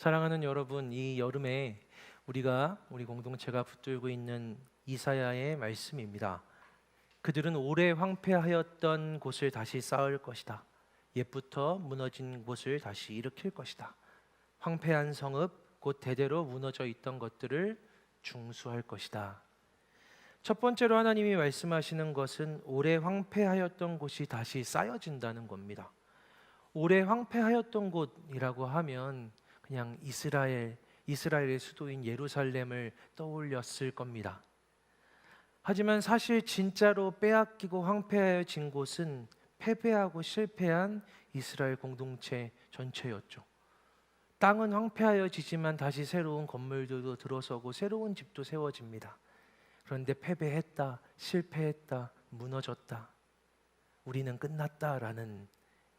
사랑하는 여러분, 이 여름에 우리 공동체가 붙들고 있는 이사야의 말씀입니다. 그들은 오래 황폐하였던 곳을 다시 쌓을 것이다. 옛부터 무너진 곳을 다시 일으킬 것이다. 황폐한 성읍, 곧 대대로 무너져 있던 것들을 중수할 것이다. 첫 번째로 하나님이 말씀하시는 것은 오래 황폐하였던 곳이 다시 쌓여진다는 겁니다. 오래 황폐하였던 곳이라고 하면 그냥 이스라엘의 수도인 예루살렘을 떠올렸을 겁니다. 하지만 사실 진짜로 빼앗기고 황폐해진 곳은 패배하고 실패한 이스라엘 공동체 전체였죠. 땅은 황폐하여지지만 다시 새로운 건물들도 들어서고 새로운 집도 세워집니다. 그런데 패배했다, 실패했다, 무너졌다, 우리는 끝났다라는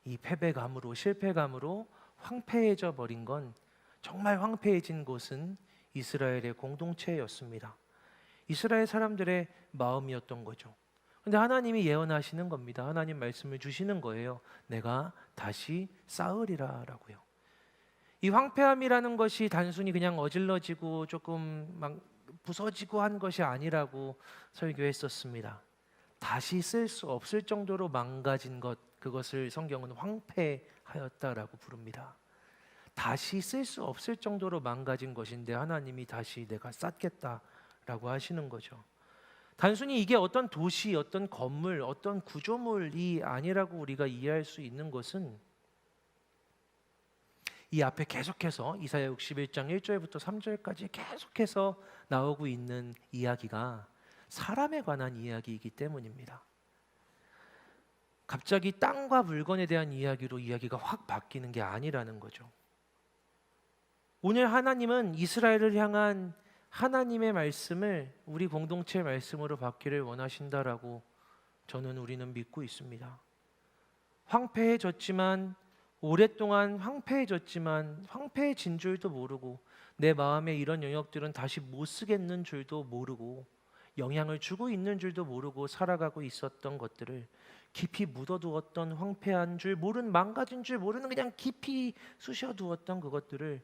이 패배감으로, 실패감으로 황폐해져 버린 건, 정말 황폐해진 곳은 이스라엘의 공동체였습니다. 이스라엘 사람들의 마음이었던 거죠. 근데 하나님이 예언하시는 겁니다. 하나님 말씀을 주시는 거예요. 내가 다시 쌓으리라 라고요. 이 황폐함이라는 것이 단순히 그냥 어질러지고 조금 막 부서지고 한 것이 아니라고 설교했었습니다. 다시 쓸 수 없을 정도로 망가진 것, 그것을 성경은 황폐하였다라고 부릅니다. 다시 쓸 수 없을 정도로 망가진 것인데 하나님이 다시 내가 쌓겠다라고 하시는 거죠. 단순히 이게 어떤 도시, 어떤 건물, 어떤 구조물이 아니라고 우리가 이해할 수 있는 것은 이 앞에 계속해서 이사야 61장 1절부터 3절까지 계속해서 나오고 있는 이야기가 사람에 관한 이야기이기 때문입니다. 갑자기 땅과 물건에 대한 이야기로 이야기가 확 바뀌는 게 아니라는 거죠. 오늘 하나님은 이스라엘을 향한 하나님의 말씀을 우리 공동체의 말씀으로 받기를 원하신다라고 우리는 믿고 있습니다. 황폐해졌지만, 오랫동안 황폐해졌지만 황폐해진 줄도 모르고, 내 마음에 이런 영역들은 다시 못 쓰겠는 줄도 모르고, 영향을 주고 있는 줄도 모르고 살아가고 있었던 것들을, 깊이 묻어두었던, 황폐한 줄 모르는, 망가진 줄 모르는 그냥 깊이 쑤셔두었던 그것들을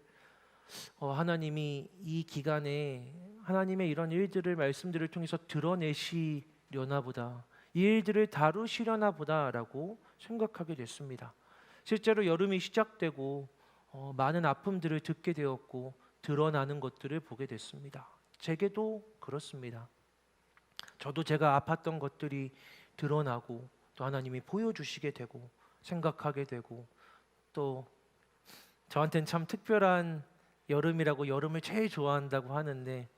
하나님이 이 기간에 하나님의 이런 일들을, 말씀들을 통해서 드러내시려나 보다, 이 일들을 다루시려나 보다라고 생각하게 됐습니다. 실제로 여름이 시작되고 많은 아픔들을 듣게 되었고 드러나는 것들을 보게 됐습니다. 제게도 그렇습니다. 저도 제가 아팠던 것들이 드러나고, 또 하나님이 보여주시게 되고 생각하게 되고, 또 저한테는 참 특별한 여름이라고, 여름을 제일 좋아한다고 하는데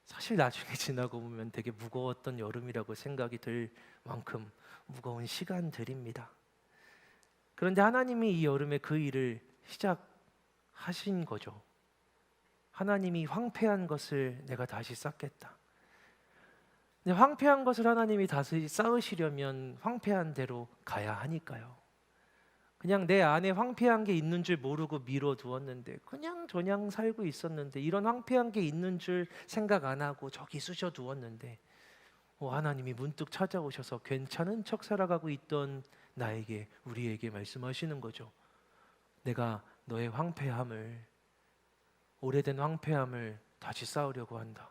사실 나중에 지나고 보면 되게 무거웠던 여름이라고 생각이 들 만큼 무거운 시간들입니다. 그런데 하나님이 이 여름에 그 일을 시작하신 거죠. 하나님이 황폐한 것을 내가 다시 쌓겠다. 근데 황폐한 것을 하나님이 다시 쌓으시려면 황폐한 대로 가야 하니까요. 그냥 내 안에 황폐한 게 있는 줄 모르고 미뤄두었는데, 그냥 저냥 살고 있었는데, 이런 황폐한 게 있는 줄 생각 안 하고 저기 쑤셔두었는데, 하나님이 문득 찾아오셔서 괜찮은 척 살아가고 있던 나에게, 우리에게 말씀하시는 거죠. 내가 너의 황폐함을, 오래된 황폐함을 다시 쌓으려고 한다.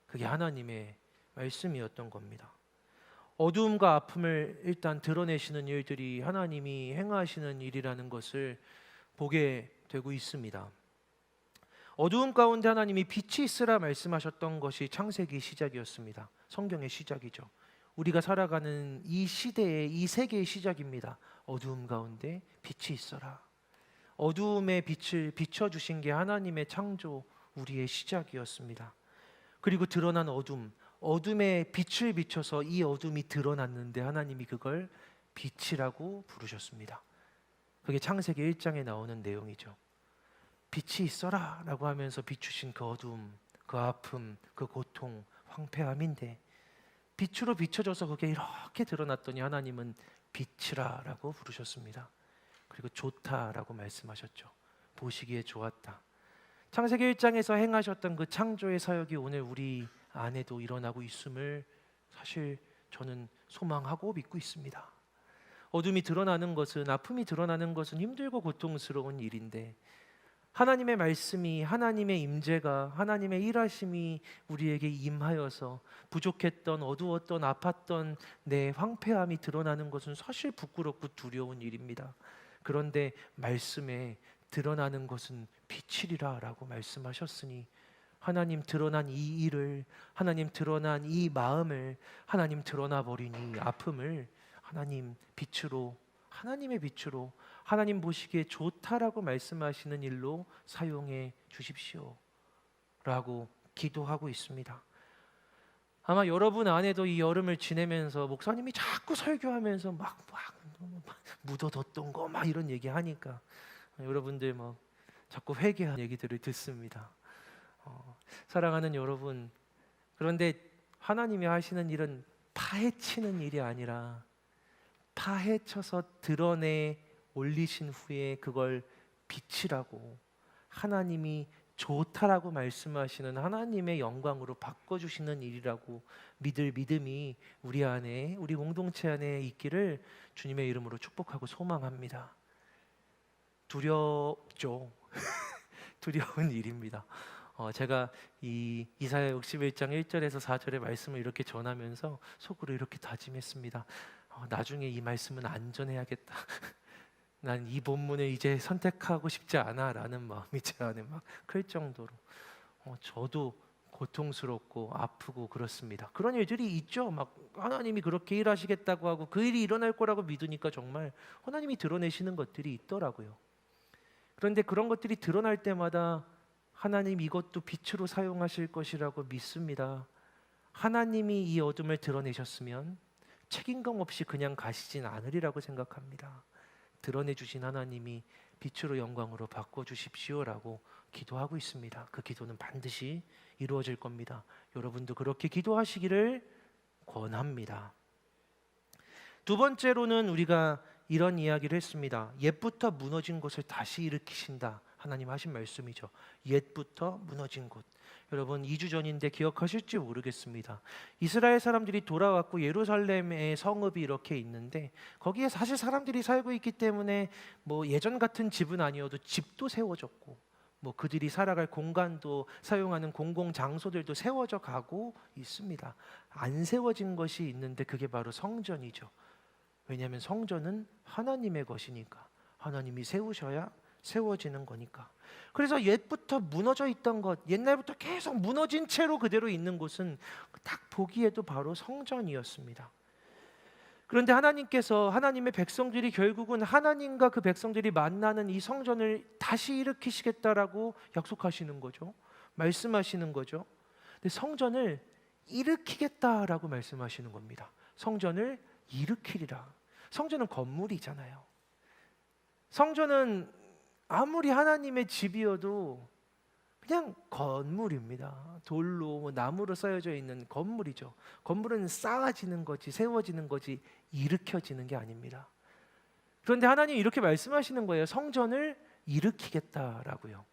그게 하나님의 말씀이었던 겁니다. 어두움과 아픔을 일단 드러내시는 일들이 하나님이 행하시는 일이라는 것을 보게 되고 있습니다. 어두움 가운데 하나님이 빛이 있으라 말씀하셨던 것이 창세기 시작이었습니다. 성경의 시작이죠. 우리가 살아가는 이 시대의, 이 세계의 시작입니다. 어두움 가운데 빛이 있어라. 어두움의 빛을 비춰주신 게 하나님의 창조, 우리의 시작이었습니다. 그리고 드러난 어둠에 빛을 비춰서 이 어둠이 드러났는데 하나님이 그걸 빛이라고 부르셨습니다. 그게 창세기 1장에 나오는 내용이죠. 빛이 있어라 라고 하면서 비추신 그 어둠, 그 아픔, 그 고통, 황폐함인데 빛으로 비춰져서 그게 이렇게 드러났더니 하나님은 빛이라 라고 부르셨습니다. 그리고 좋다라고 말씀하셨죠. 보시기에 좋았다. 창세기 1장에서 행하셨던 그 창조의 사역이 오늘 우리 안에도 일어나고 있음을 사실 저는 소망하고 믿고 있습니다. 어둠이 드러나는 것은, 아픔이 드러나는 것은 힘들고 고통스러운 일인데 하나님의 말씀이, 하나님의 임재가, 하나님의 일하심이 우리에게 임하여서 부족했던, 어두웠던, 아팠던 내 황폐함이 드러나는 것은 사실 부끄럽고 두려운 일입니다. 그런데 말씀에 드러나는 것은 빛이리라 라고 말씀하셨으니, 하나님 드러난 이 일을, 하나님 드러난 이 마음을, 하나님 드러나 버린 이 아픔을 하나님 빛으로, 하나님의 빛으로, 하나님 보시기에 좋다라고 말씀하시는 일로 사용해 주십시오 라고 기도하고 있습니다. 아마 여러분 안에도 이 여름을 지내면서 목사님이 자꾸 설교하면서 막 묻어뒀던 거 막 이런 얘기 하니까 여러분들 막 자꾸 회개한 얘기들을 듣습니다. 사랑하는 여러분, 그런데 하나님이 하시는 일은 파헤치는 일이 아니라 파헤쳐서 드러내 올리신 후에 그걸 빛이라고, 하나님이 좋다라고 말씀하시는 하나님의 영광으로 바꿔주시는 일이라고 믿을 믿음이 우리 안에, 우리 공동체 안에 있기를 주님의 이름으로 축복하고 소망합니다. 두렵죠. 두려운 일입니다. 제가 이 이사야 61장 1절에서 4절의 말씀을 이렇게 전하면서 속으로 이렇게 다짐했습니다. 나중에 이 말씀은 안전해야겠다. 난 이 본문을 이제 선택하고 싶지 않아 라는 마음이 제 안에 막 클 정도로 저도 고통스럽고 아프고 그렇습니다. 그런 일들이 있죠. 막 하나님이 그렇게 일하시겠다고 하고 그 일이 일어날 거라고 믿으니까 정말 하나님이 드러내시는 것들이 있더라고요. 그런데 그런 것들이 드러날 때마다 하나님 이것도 빛으로 사용하실 것이라고 믿습니다. 하나님이 이 어둠을 드러내셨으면 책임감 없이 그냥 가시진 않으리라고 생각합니다. 드러내주신 하나님이 빛으로 영광으로 바꿔주십시오라고 기도하고 있습니다. 그 기도는 반드시 이루어질 겁니다. 여러분도 그렇게 기도하시기를 권합니다. 두 번째로는 우리가 이런 이야기를 했습니다. 옛부터 무너진 곳을 다시 일으키신다. 하나님 하신 말씀이죠. 옛부터 무너진 곳. 여러분 2주 전인데 기억하실지 모르겠습니다. 이스라엘 사람들이 돌아왔고 예루살렘의 성읍이 이렇게 있는데 거기에 사실 사람들이 살고 있기 때문에 뭐 예전 같은 집은 아니어도 집도 세워졌고 뭐 그들이 살아갈 공간도 사용하는 공공 장소들도 세워져 가고 있습니다. 안 세워진 것이 있는데 그게 바로 성전이죠. 왜냐하면 성전은 하나님의 것이니까, 하나님이 세우셔야 세워지는 거니까. 그래서 옛부터 무너져 있던 것, 옛날부터 계속 무너진 채로 그대로 있는 곳은 딱 보기에도 바로 성전이었습니다. 그런데 하나님께서, 하나님의 백성들이 결국은 하나님과 그 백성들이 만나는 이 성전을 다시 일으키시겠다라고 약속하시는 거죠. 말씀하시는 거죠. 근데 성전을 일으키겠다라고 말씀하시는 겁니다. 성전을 일으키리라. 성전은 건물이잖아요. 성전은 아무리 하나님의 집이어도 그냥 건물입니다. 돌로 뭐 나무로 쌓여져 있는 건물이죠. 건물은 쌓아지는 거지, 세워지는 거지 일으켜지는 게 아닙니다. 그런데 하나님이 이렇게 말씀하시는 거예요. 성전을 일으키겠다라고요.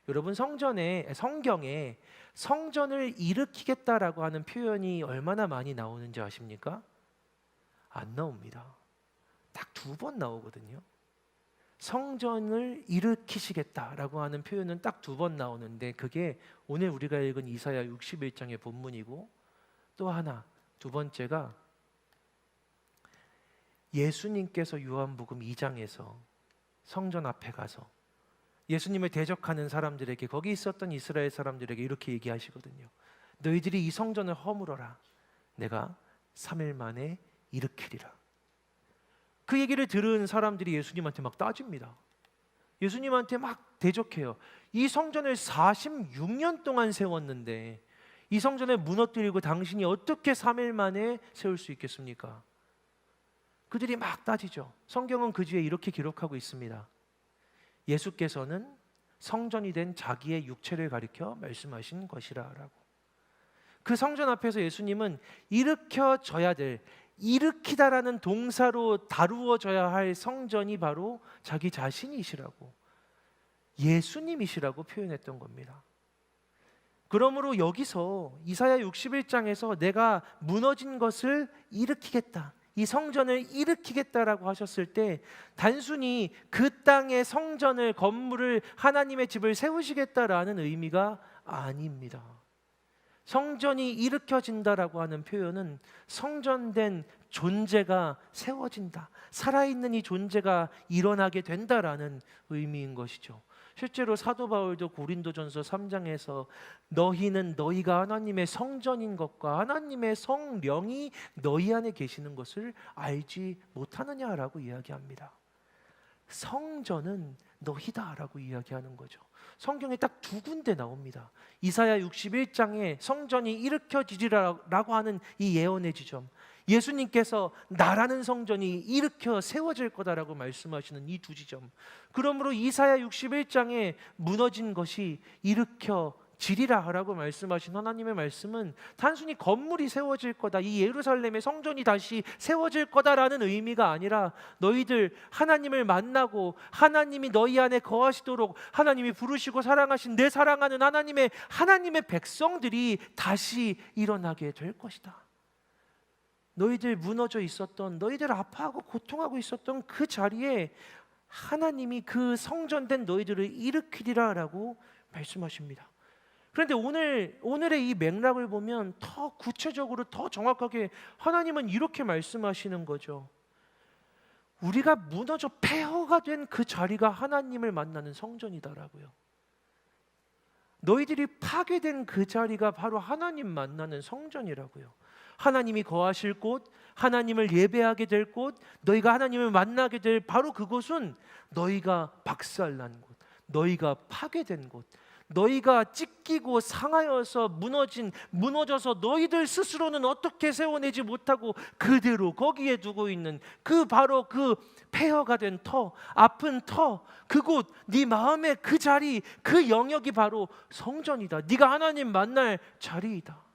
여러분 성경에 성전을 일으키겠다라고 하는 표현이 얼마나 많이 나오는지 아십니까? 안 나옵니다. 딱 2번 나오거든요. 성전을 일으키시겠다라고 하는 표현은 딱 2번 나오는데 그게 오늘 우리가 읽은 이사야 61장의 본문이고, 또 하나 두 번째가 예수님께서 요한복음 2장에서 성전 앞에 가서 예수님을 대적하는 사람들에게, 거기 있었던 이스라엘 사람들에게 이렇게 얘기하시거든요. 너희들이 이 성전을 허물어라. 내가 3일 만에 일으키리라. 그 얘기를 들은 사람들이 예수님한테 막 따집니다. 예수님한테 막 대적해요. 이 성전을 46년 동안 세웠는데 이 성전을 무너뜨리고 당신이 어떻게 3일 만에 세울 수 있겠습니까? 그들이 막 따지죠. 성경은 그 뒤에 이렇게 기록하고 있습니다. 예수께서는 성전이 된 자기의 육체를 가리켜 말씀하신 것이라라고. 그 성전 앞에서 예수님은 일으켜져야 될, 일으키다라는 동사로 다루어져야 할 성전이 바로 자기 자신이시라고, 예수님이시라고 표현했던 겁니다. 그러므로 여기서 이사야 61장에서 내가 무너진 것을 일으키겠다, 이 성전을 일으키겠다라고 하셨을 때 단순히 그 땅의 성전을, 건물을, 하나님의 집을 세우시겠다라는 의미가 아닙니다. 성전이 일으켜진다라고 하는 표현은 성전된 존재가 세워진다, 살아있는 이 존재가 일어나게 된다라는 의미인 것이죠. 실제로 사도 바울도 고린도전서 3장에서 너희는 너희가 하나님의 성전인 것과 하나님의 성령이 너희 안에 계시는 것을 알지 못하느냐라고 이야기합니다. 성전은 너희다라고 이야기하는 거죠. 성경에 딱 두 군데 나옵니다. 이사야 61장에 성전이 일으켜지리라고 하는 이 예언의 지점, 예수님께서 나라는 성전이 일으켜 세워질 거다라고 말씀하시는 이 두 지점. 그러므로 이사야 61장에 무너진 것이 일으켜지리라고 말씀하신 하나님의 말씀은 단순히 건물이 세워질 거다, 이 예루살렘의 성전이 다시 세워질 거다라는 의미가 아니라 너희들 하나님을 만나고 하나님이 너희 안에 거하시도록 하나님이 부르시고 사랑하신 내 사랑하는 하나님의 백성들이 다시 일어나게 될 것이다. 너희들 무너져 있었던, 너희들 아파하고 고통하고 있었던 그 자리에 하나님이 그 성전된 너희들을 일으키리라라고 말씀하십니다. 그런데 오늘의 이 맥락을 보면 더 구체적으로, 더 정확하게 하나님은 이렇게 말씀하시는 거죠. 우리가 무너져 폐허가 된 그 자리가 하나님을 만나는 성전이다라고요. 너희들이 파괴된 그 자리가 바로 하나님 만나는 성전이라고요. 하나님이 거하실 곳, 하나님을 예배하게 될 곳, 너희가 하나님을 만나게 될 바로 그곳은 너희가 박살난 곳, 너희가 파괴된 곳, 너희가 찢기고 상하여서 무너져서 너희들 스스로는 어떻게 세워내지 못하고 그대로 거기에 두고 있는 그 바로 그 폐허가 된 터, 아픈 터, 그곳, 네 마음의 그 자리, 그 영역이 바로 성전이다. 네가 하나님 만날 자리이다.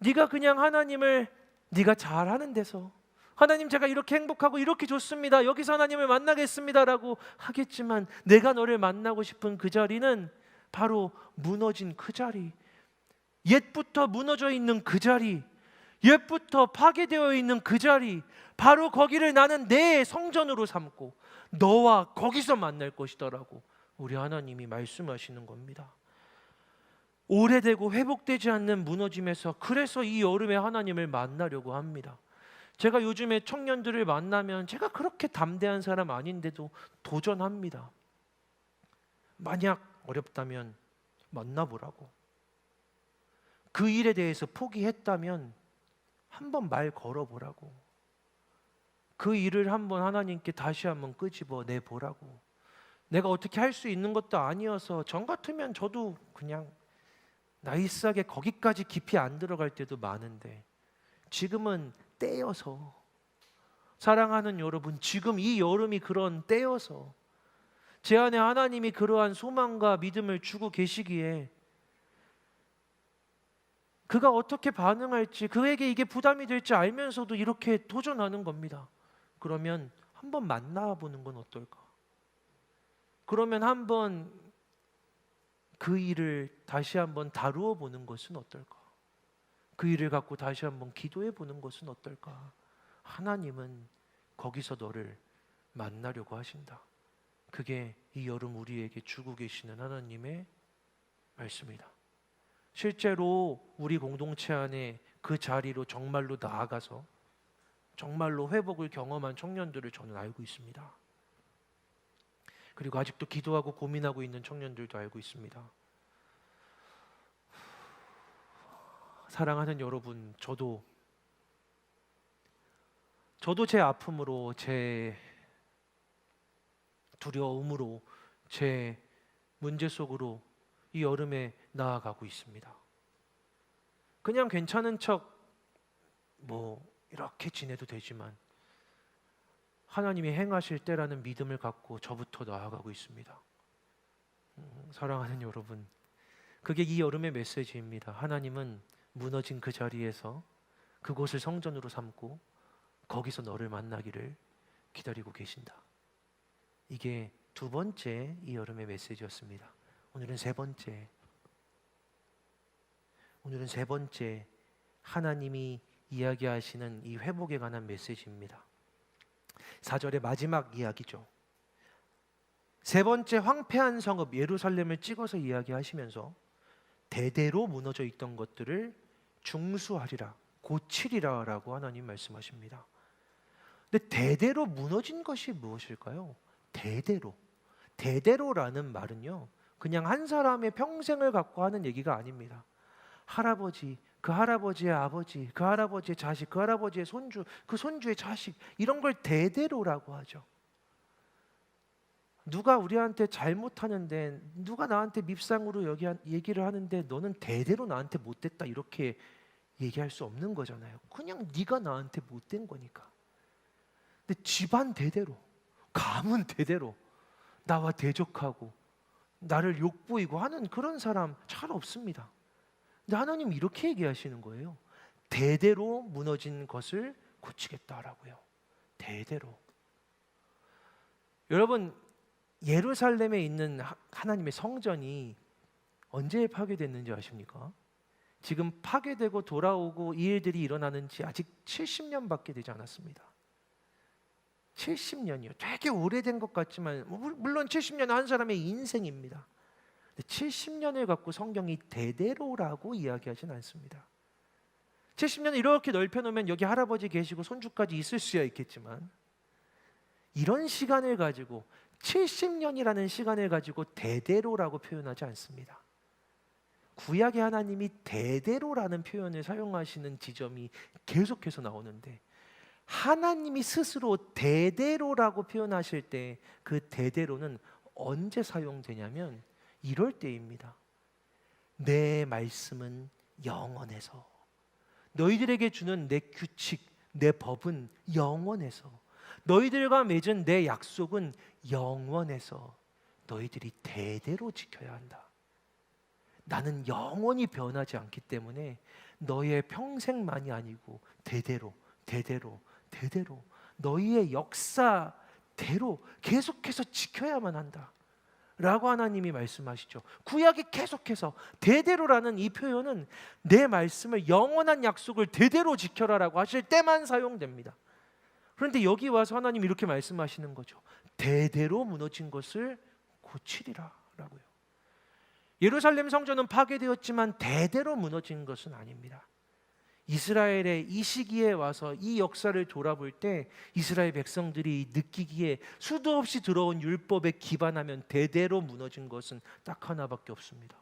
네가 그냥 하나님을 네가 잘하는 데서, 하나님 제가 이렇게 행복하고 이렇게 좋습니다, 여기서 하나님을 만나겠습니다라고 하겠지만 내가 너를 만나고 싶은 그 자리는 바로 무너진 그 자리, 옛부터 무너져 있는 그 자리, 옛부터 파괴되어 있는 그 자리, 바로 거기를 나는 내 성전으로 삼고 너와 거기서 만날 것이다라고 우리 하나님이 말씀하시는 겁니다. 오래되고 회복되지 않는 무너짐에서, 그래서 이 여름에 하나님을 만나려고 합니다. 제가 요즘에 청년들을 만나면 제가 그렇게 담대한 사람 아닌데도 도전합니다. 만약 어렵다면 만나보라고. 그 일에 대해서 포기했다면 한번 말 걸어보라고. 그 일을 한번 하나님께 다시 한번 끄집어 내보라고. 내가 어떻게 할 수 있는 것도 아니어서 전 같으면 저도 그냥 나이스하게 거기까지 깊이 안 들어갈 때도 많은데 지금은 때여서, 사랑하는 여러분, 지금 이 여름이 그런 때여서 제 안에 하나님이 그러한 소망과 믿음을 주고 계시기에 그가 어떻게 반응할지, 그에게 이게 부담이 될지 알면서도 이렇게 도전하는 겁니다. 그러면 한번 만나보는 건 어떨까? 그러면 한번 그 일을 다시 한번 다루어 보는 것은 어떨까? 그 일을 갖고 다시 한번 기도해 보는 것은 어떨까? 하나님은 거기서 너를 만나려고 하신다. 그게 이 여름 우리에게 주고 계시는 하나님의 말씀이다. 실제로 우리 공동체 안에 그 자리로 정말로 나아가서 정말로 회복을 경험한 청년들을 저는 알고 있습니다. 그리고 아직도 기도하고 고민하고 있는 청년들도 알고 있습니다. 사랑하는 여러분, 저도 제 아픔으로, 제 두려움으로, 제 문제 속으로 이 여름에 나아가고 있습니다. 그냥 괜찮은 척 이렇게 지내도 되지만 하나님이 행하실 때라는 믿음을 갖고 저부터 나아가고 있습니다. 사랑하는 여러분, 그게 이 여름의 메시지입니다. 하나님은 무너진 그 자리에서 그곳을 성전으로 삼고 거기서 너를 만나기를 기다리고 계신다. 이게 두 번째 이 여름의 메시지였습니다. 오늘은 세 번째, 하나님이 이야기하시는 이 회복에 관한 메시지입니다. 4절의 마지막 이야기죠. 세 번째 황폐한 성읍 예루살렘을 찍어서 이야기하시면서 대대로 무너져 있던 것들을 중수하리라, 고치리라 라고 하나님 말씀하십니다. 근데 대대로 무너진 것이 무엇일까요? 대대로라는 말은요, 그냥 한 사람의 평생을 갖고 하는 얘기가 아닙니다. 할아버지, 그 할아버지의 아버지, 그 할아버지의 자식, 그 할아버지의 손주, 그 손주의 자식, 이런 걸 대대로라고 하죠. 누가 우리한테 잘못하는데, 누가 나한테 밉상으로 얘기를 하는데 너는 대대로 나한테 못됐다 이렇게 얘기할 수 없는 거잖아요. 그냥 네가 나한테 못된 거니까. 근데 집안 대대로, 가문 대대로 나와 대적하고 나를 욕보이고 하는 그런 사람 잘 없습니다. 근데 하나님 이렇게 얘기하시는 거예요. 대대로 무너진 것을 고치겠다라고요. 대대로. 여러분, 예루살렘에 있는 하나님의 성전이 언제 파괴됐는지 아십니까? 지금 파괴되고 돌아오고 이 일들이 일어나는지 아직 70년밖에 되지 않았습니다. 70년이요. 되게 오래된 것 같지만 물론 70년은 한 사람의 인생입니다. 70년을 갖고 성경이 대대로라고 이야기하진 않습니다. 70년을 이렇게 넓혀놓으면 여기 할아버지 계시고 손주까지 있을 수야 있겠지만 이런 시간을 가지고 70년이라는 시간을 가지고 대대로라고 표현하지 않습니다. 구약의 하나님이 대대로라는 표현을 사용하시는 지점이 계속해서 나오는데 하나님이 스스로 대대로라고 표현하실 때 그 대대로는 언제 사용되냐면 이럴 때입니다. 내 말씀은 영원해서, 너희들에게 주는 내 규칙, 내 법은 영원해서, 너희들과 맺은 내 약속은 영원해서 너희들이 대대로 지켜야 한다. 나는 영원히 변하지 않기 때문에 너희의 평생만이 아니고 대대로 너희의 역사대로 계속해서 지켜야만 한다 라고 하나님이 말씀하시죠. 구약이 계속해서 대대로라는 이 표현은 내 말씀을, 영원한 약속을 대대로 지켜라라고 하실 때만 사용됩니다. 그런데 여기 와서 하나님이 이렇게 말씀하시는 거죠. 대대로 무너진 것을 고치리라 라고요. 예루살렘 성전은 파괴되었지만 대대로 무너진 것은 아닙니다. 이스라엘의 이 시기에 와서 이 역사를 돌아볼 때 이스라엘 백성들이 느끼기에 수도 없이 들어온 율법에 기반하면 대대로 무너진 것은 딱 하나밖에 없습니다.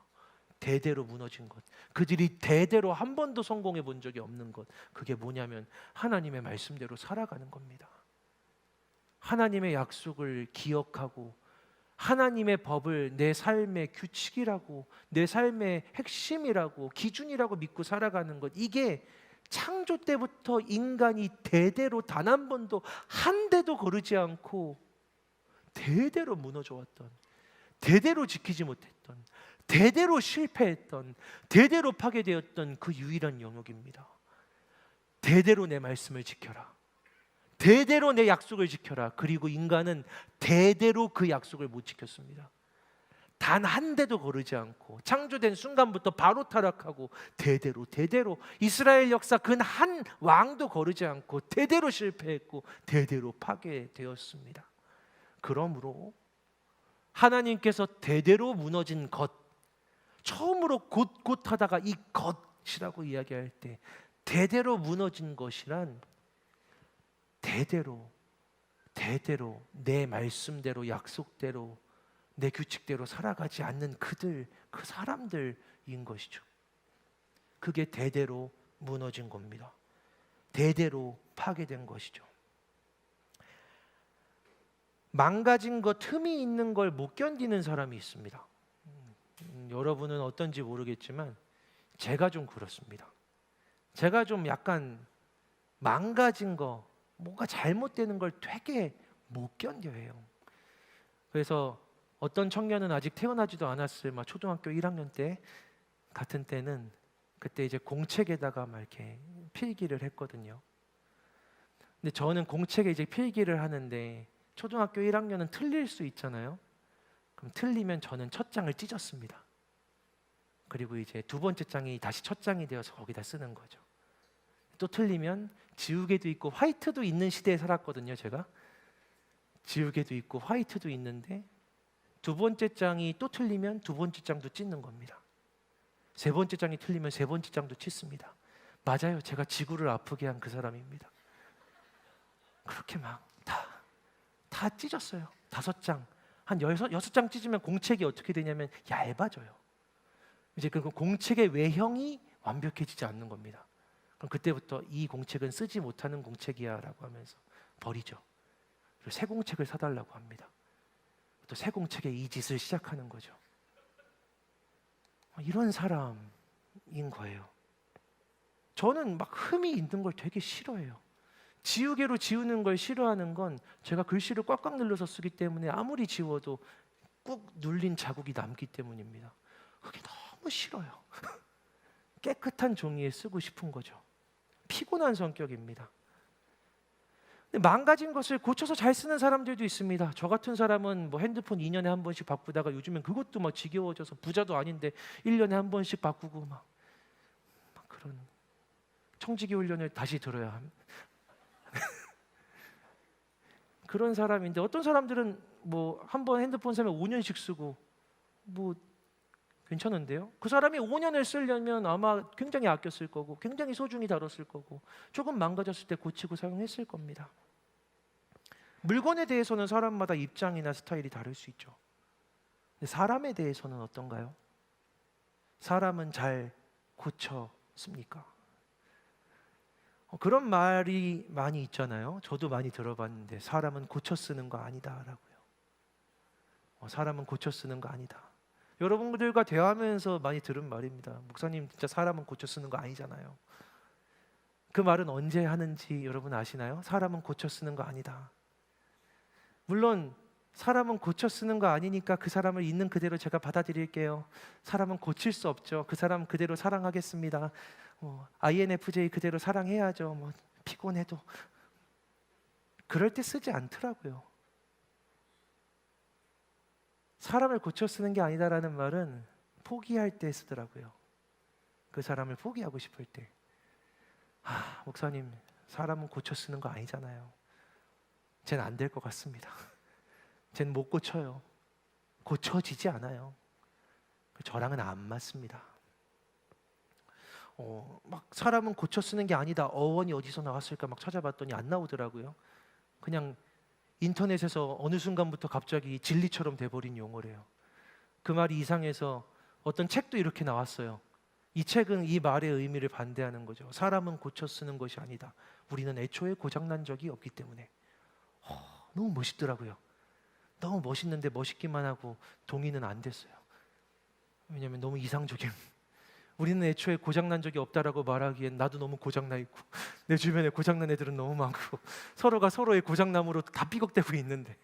대대로 무너진 것, 그들이 대대로 한 번도 성공해 본 적이 없는 것, 그게 뭐냐면 하나님의 말씀대로 살아가는 겁니다. 하나님의 약속을 기억하고 하나님의 법을 내 삶의 규칙이라고, 내 삶의 핵심이라고, 기준이라고 믿고 살아가는 것, 이게 창조 때부터 인간이 대대로 단 한 번도 한 대도 거르지 않고 대대로 무너져 왔던, 대대로 지키지 못했던, 대대로 실패했던, 대대로 파괴되었던 그 유일한 영역입니다. 대대로 내 말씀을 지켜라, 대대로 내 약속을 지켜라. 그리고 인간은 대대로 그 약속을 못 지켰습니다. 단 한 대도 거르지 않고 창조된 순간부터 바로 타락하고 대대로 이스라엘 역사 근 한 왕도 거르지 않고 대대로 실패했고 대대로 파괴되었습니다. 그러므로 하나님께서 대대로 무너진 것, 처음으로 곧 하다가 이 것이라고 이야기할 때 대대로 무너진 것이란 대대로 내 말씀대로, 약속대로, 내 규칙대로 살아가지 않는 그들, 그 사람들인 것이죠. 그게 대대로 무너진 겁니다. 대대로 파괴된 것이죠. 망가진 것, 틈이 있는 걸 못 견디는 사람이 있습니다. 여러분은 어떤지 모르겠지만 제가 좀 그렇습니다. 제가 좀 약간 망가진 거, 뭔가 잘못되는 걸 되게 못 견뎌해요. 그래서 어떤 청년은 아직 태어나지도 않았을 막 초등학교 1학년 때 같은 때는 그때 이제 공책에다가 막 이렇게 필기를 했거든요. 근데 저는 공책에 이제 필기를 하는데 초등학교 1학년은 틀릴 수 있잖아요. 그럼 틀리면 저는 첫 장을 찢었습니다. 그리고 이제 두 번째 장이 다시 첫 장이 되어서 거기다 쓰는 거죠. 또 틀리면 지우개도 있고 화이트도 있는 시대에 살았거든요. 제가 지우개도 있고 화이트도 있는데 두 번째 장이 또 틀리면 두 번째 장도 찢는 겁니다. 세 번째 장이 틀리면 세 번째 장도 찢습니다. 맞아요. 제가 지구를 아프게 한 그 사람입니다. 그렇게 막 다 찢었어요. 5장. 한 6장 찢으면 공책이 어떻게 되냐면 얇아져요. 이제 그 공책의 외형이 완벽해지지 않는 겁니다. 그럼 그때부터 이 공책은 쓰지 못하는 공책이야 라고 하면서 버리죠. 그리고 새 공책을 사달라고 합니다. 또 새 공책에 이 짓을 시작하는 거죠. 이런 사람인 거예요. 저는 막 흠이 있는 걸 되게 싫어해요. 지우개로 지우는 걸 싫어하는 건 제가 글씨를 꽉꽉 눌러서 쓰기 때문에 아무리 지워도 꾹 눌린 자국이 남기 때문입니다. 그게 너무 싫어요. 깨끗한 종이에 쓰고 싶은 거죠. 피곤한 성격입니다. 근데 망가진 것을 고쳐서 잘 쓰는 사람들도 있습니다. 저 같은 사람은 뭐 핸드폰 2년에 한 번씩 바꾸다가 요즘엔 그것도 막 지겨워져서 부자도 아닌데 1년에 한 번씩 바꾸고 막 그런 청지기 훈련을 다시 들어야 합니다. 그런 사람인데 어떤 사람들은 뭐 한 번 핸드폰 사면 5년씩 쓰고 뭐 괜찮은데요? 그 사람이 5년을 쓰려면 아마 굉장히 아껴 쓸 거고 굉장히 소중히 다뤘을 거고 조금 망가졌을 때 고치고 사용했을 겁니다. 물건에 대해서는 사람마다 입장이나 스타일이 다를 수 있죠. 근데 사람에 대해서는 어떤가요? 사람은 잘 고쳐습니까? 그런 말이 많이 있잖아요. 저도 많이 들어봤는데 사람은 고쳐 쓰는 거 아니다라고요. 사람은 고쳐 쓰는 거 아니다. 여러분들과 대화하면서 많이 들은 말입니다. 목사님 진짜 사람은 고쳐 쓰는 거 아니잖아요. 그 말은 언제 하는지 여러분 아시나요? 사람은 고쳐 쓰는 거 아니다. 물론 사람은 고쳐 쓰는 거 아니니까 그 사람을 있는 그대로 제가 받아들일게요. 사람은 고칠 수 없죠. 그 사람 그대로 사랑하겠습니다. INFJ 그대로 사랑해야죠. 뭐 피곤해도 그럴 때 쓰지 않더라고요. 사람을 고쳐 쓰는 게 아니다라는 말은 포기할 때 쓰더라고요. 그 사람을 포기하고 싶을 때. 목사님 사람은 고쳐 쓰는 거 아니잖아요. 쟤는 안 될 것 같습니다. 쟤는 못 고쳐요. 고쳐지지 않아요. 저랑은 안 맞습니다. 막 사람은 고쳐 쓰는 게 아니다. 어원이 어디서 나왔을까 막 찾아봤더니 안 나오더라고요. 그냥 인터넷에서 어느 순간부터 갑자기 진리처럼 돼버린 용어래요. 그 말이 이상해서 어떤 책도 이렇게 나왔어요. 이 책은 이 말의 의미를 반대하는 거죠. 사람은 고쳐 쓰는 것이 아니다. 우리는 애초에 고장난 적이 없기 때문에. 너무 멋있더라고요. 너무 멋있는데 멋있기만 하고 동의는 안 됐어요. 왜냐하면 너무 이상적인. 우리는 애초에 고장난 적이 없다라고 말하기엔 나도 너무 고장나 있고 내 주변에 고장난 애들은 너무 많고 서로가 서로의 고장남으로 다 삐걱대고 있는데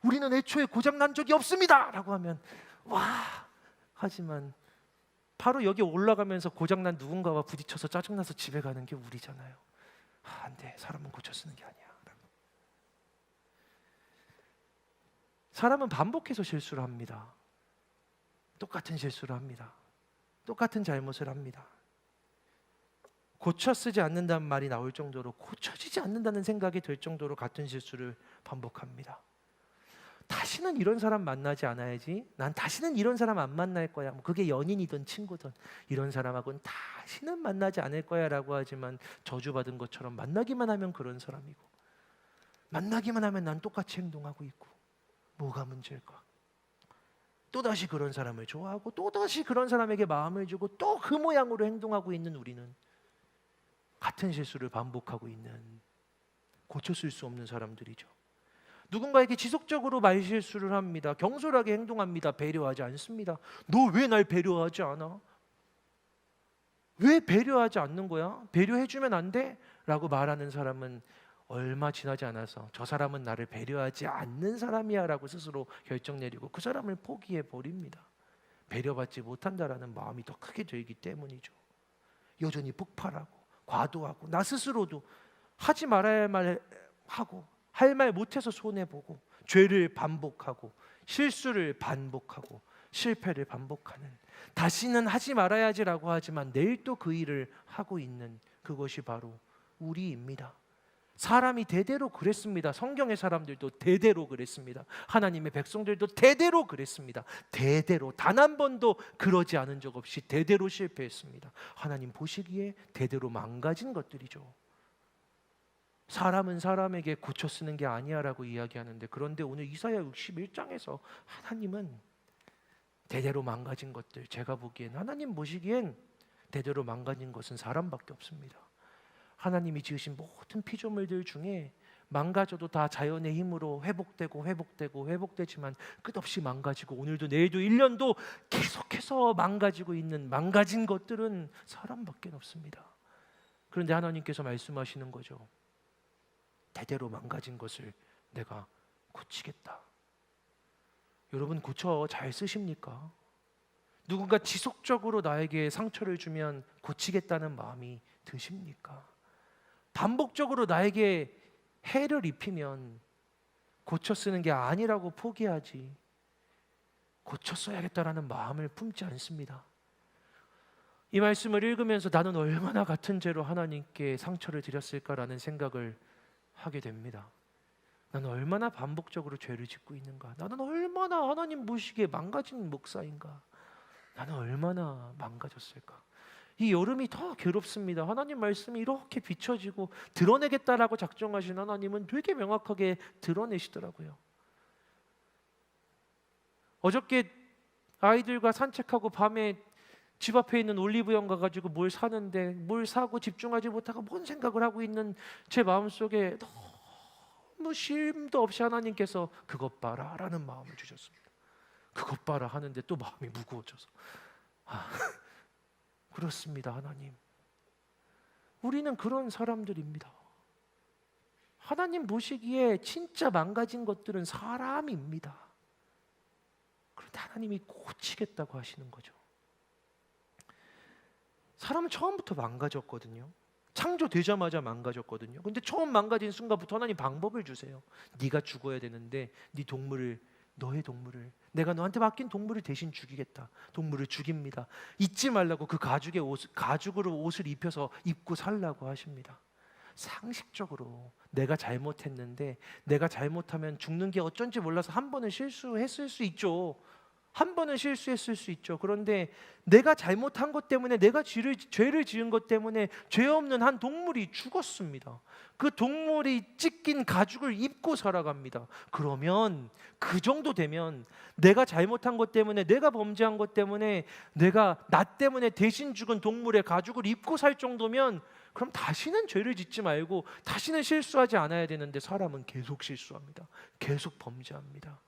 우리는 애초에 고장난 적이 없습니다 라고 하면 와, 하지만 바로 여기 올라가면서 고장난 누군가와 부딪혀서 짜증나서 집에 가는 게 우리잖아요. 안 돼, 사람은 고쳐 쓰는 게 아니야. 사람은 반복해서 실수를 합니다. 똑같은 실수를 합니다. 똑같은 잘못을 합니다. 고쳐 쓰지 않는다는 말이 나올 정도로 고쳐지지 않는다는 생각이 들 정도로 같은 실수를 반복합니다. 다시는 이런 사람 만나지 않아야지. 난 다시는 이런 사람 안 만날 거야. 그게 연인이든 친구든 이런 사람하고는 다시는 만나지 않을 거야 라고 하지만 저주받은 것처럼 만나기만 하면 그런 사람이고 만나기만 하면 난 똑같이 행동하고 있고 뭐가 문제일까? 또다시 그런 사람을 좋아하고 또다시 그런 사람에게 마음을 주고 또 그 모양으로 행동하고 있는 우리는 같은 실수를 반복하고 있는 고쳐쓸 수 없는 사람들이죠. 누군가에게 지속적으로 말실수를 합니다. 경솔하게 행동합니다. 배려하지 않습니다. 너 왜 날 배려하지 않아? 왜 배려하지 않는 거야? 배려해주면 안 돼? 라고 말하는 사람은 얼마 지나지 않아서 저 사람은 나를 배려하지 않는 사람이야 라고 스스로 결정 내리고 그 사람을 포기해 버립니다. 배려받지 못한다라는 마음이 더 크게 들기 때문이죠. 여전히 폭발하고 과도하고 나 스스로도 하지 말아야 할 말 하고 할 말 못해서 손해보고 죄를 반복하고 실수를 반복하고 실패를 반복하는 다시는 하지 말아야지라고 하지만 내일 또 그 일을 하고 있는 그것이 바로 우리입니다. 사람이 대대로 그랬습니다. 성경의 사람들도 대대로 그랬습니다. 하나님의 백성들도 대대로 그랬습니다. 대대로 단 한 번도 그러지 않은 적 없이 대대로 실패했습니다. 하나님 보시기에 대대로 망가진 것들이죠. 사람은 사람에게 고쳐 쓰는 게 아니야라고 이야기하는데, 그런데 오늘 이사야 61장에서 하나님은 대대로 망가진 것들, 제가 보기엔 하나님 보시기엔 대대로 망가진 것은 사람밖에 없습니다. 하나님이 지으신 모든 피조물들 중에 망가져도 다 자연의 힘으로 회복되지만 끝없이 망가지고 오늘도 내일도 1년도 계속해서 망가지고 있는 망가진 것들은 사람밖에 없습니다. 그런데 하나님께서 말씀하시는 거죠. 대대로 망가진 것을 내가 고치겠다. 여러분, 고쳐 잘 쓰십니까? 누군가 지속적으로 나에게 상처를 주면 고치겠다는 마음이 드십니까? 반복적으로 나에게 해를 입히면 고쳐 쓰는 게 아니라고 포기하지 고쳐 써야겠다라는 마음을 품지 않습니다. 이 말씀을 읽으면서 나는 얼마나 같은 죄로 하나님께 상처를 드렸을까라는 생각을 하게 됩니다. 나는 얼마나 반복적으로 죄를 짓고 있는가? 나는 얼마나 하나님 보시기에 망가진 목사인가? 나는 얼마나 망가졌을까? 이 여름이 더 괴롭습니다. 하나님 말씀이 이렇게 비춰지고 드러내겠다라고 작정하신 하나님은 되게 명확하게 드러내시더라고요. 어저께 아이들과 산책하고 밤에 집 앞에 있는 올리브영 가가지고 뭘 사는데 뭘 사고 집중하지 못하고 뭔 생각을 하고 있는 제 마음속에 너무 쉼도 없이 하나님께서 그것 봐라 라는 마음을 주셨습니다. 그것 봐라 하는데 또 마음이 무거워져서 그렇습니다. 하나님, 우리는 그런 사람들입니다. 하나님 보시기에 진짜 망가진 것들은 사람입니다. 그런데 하나님이 고치겠다고 하시는 거죠. 사람은 처음부터 망가졌거든요. 창조되자마자 망가졌거든요. 근데 처음 망가진 순간부터 하나님 방법을 주세요. 네가 죽어야 되는데 너의 동물을 내가 너한테 맡긴 동물을 대신 죽이겠다. 동물을 죽입니다. 잊지 말라고 그 가죽으로 옷을 입혀서 입고 살라고 하십니다. 상식적으로 내가 잘못했는데 내가 잘못하면 죽는 게 어쩐지 몰라서 한 번은 실수했을 수 있죠. 한 번은 실수했을 수 있죠. 그런데 내가 잘못한 것 때문에 내가 죄를 지은 것 때문에 죄 없는 한 동물이 죽었습니다. 그 동물이 찢긴 가죽을 입고 살아갑니다. 그러면 그 정도 되면 내가 잘못한 것 때문에 내가 범죄한 것 때문에 나 때문에 대신 죽은 동물의 가죽을 입고 살 정도면 그럼 다시는 죄를 짓지 말고 다시는 실수하지 않아야 되는데 사람은 계속 실수합니다. 계속 범죄합니다.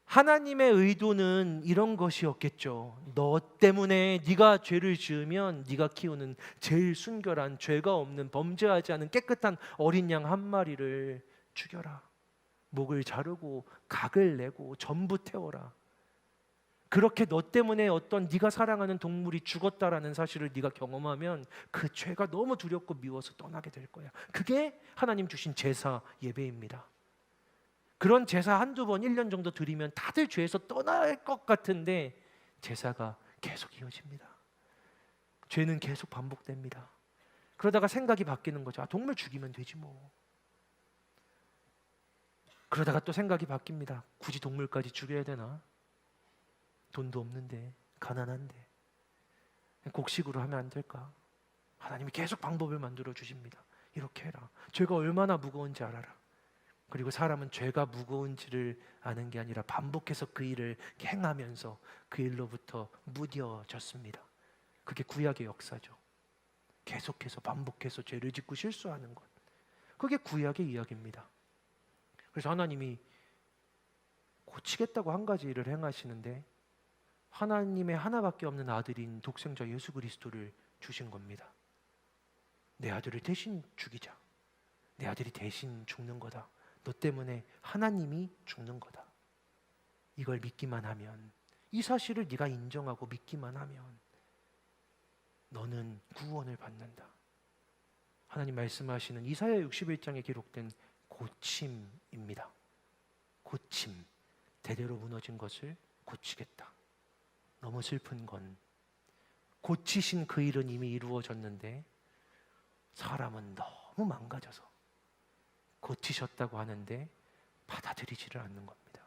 하나님의 의도는 이런 것이었겠죠. 너 때문에 네가 죄를 지으면 네가 키우는 제일 순결한 죄가 없는 범죄하지 않은 깨끗한 어린 양 한 마리를 죽여라. 목을 자르고 각을 내고 전부 태워라. 그렇게 너 때문에 어떤 네가 사랑하는 동물이 죽었다라는 사실을 네가 경험하면 그 죄가 너무 두렵고 미워서 떠나게 될 거야. 그게 하나님 주신 제사 예배입니다. 그런 제사 한두 번 1년 정도 드리면 다들 죄에서 떠날 것 같은데 제사가 계속 이어집니다. 죄는 계속 반복됩니다. 그러다가 생각이 바뀌는 거죠. 동물 죽이면 되지 뭐. 그러다가 또 생각이 바뀝니다. 굳이 동물까지 죽여야 되나? 돈도 없는데, 가난한데 곡식으로 하면 안 될까? 하나님이 계속 방법을 만들어 주십니다. 이렇게 해라. 죄가 얼마나 무거운지 알아라. 그리고 사람은 죄가 무거운지를 아는 게 아니라 반복해서 그 일을 행하면서 그 일로부터 무뎌졌습니다. 그게 구약의 역사죠. 계속해서 반복해서 죄를 짓고 실수하는 것. 그게 구약의 이야기입니다. 그래서 하나님이 고치겠다고 한 가지 일을 행하시는데 하나님의 하나밖에 없는 아들인 독생자 예수 그리스도를 주신 겁니다. 내 아들을 대신 죽이자. 내 아들이 대신 죽는 거다. 너 때문에 하나님이 죽는 거다. 이걸 믿기만 하면, 이 사실을 네가 인정하고 믿기만 하면 너는 구원을 받는다. 하나님 말씀하시는 이사야 61장에 기록된 고침입니다. 고침, 대대로 무너진 것을 고치겠다. 너무 슬픈 건 고치신 그 일은 이미 이루어졌는데 사람은 너무 망가져서 고치셨다고 하는데 받아들이지를 않는 겁니다.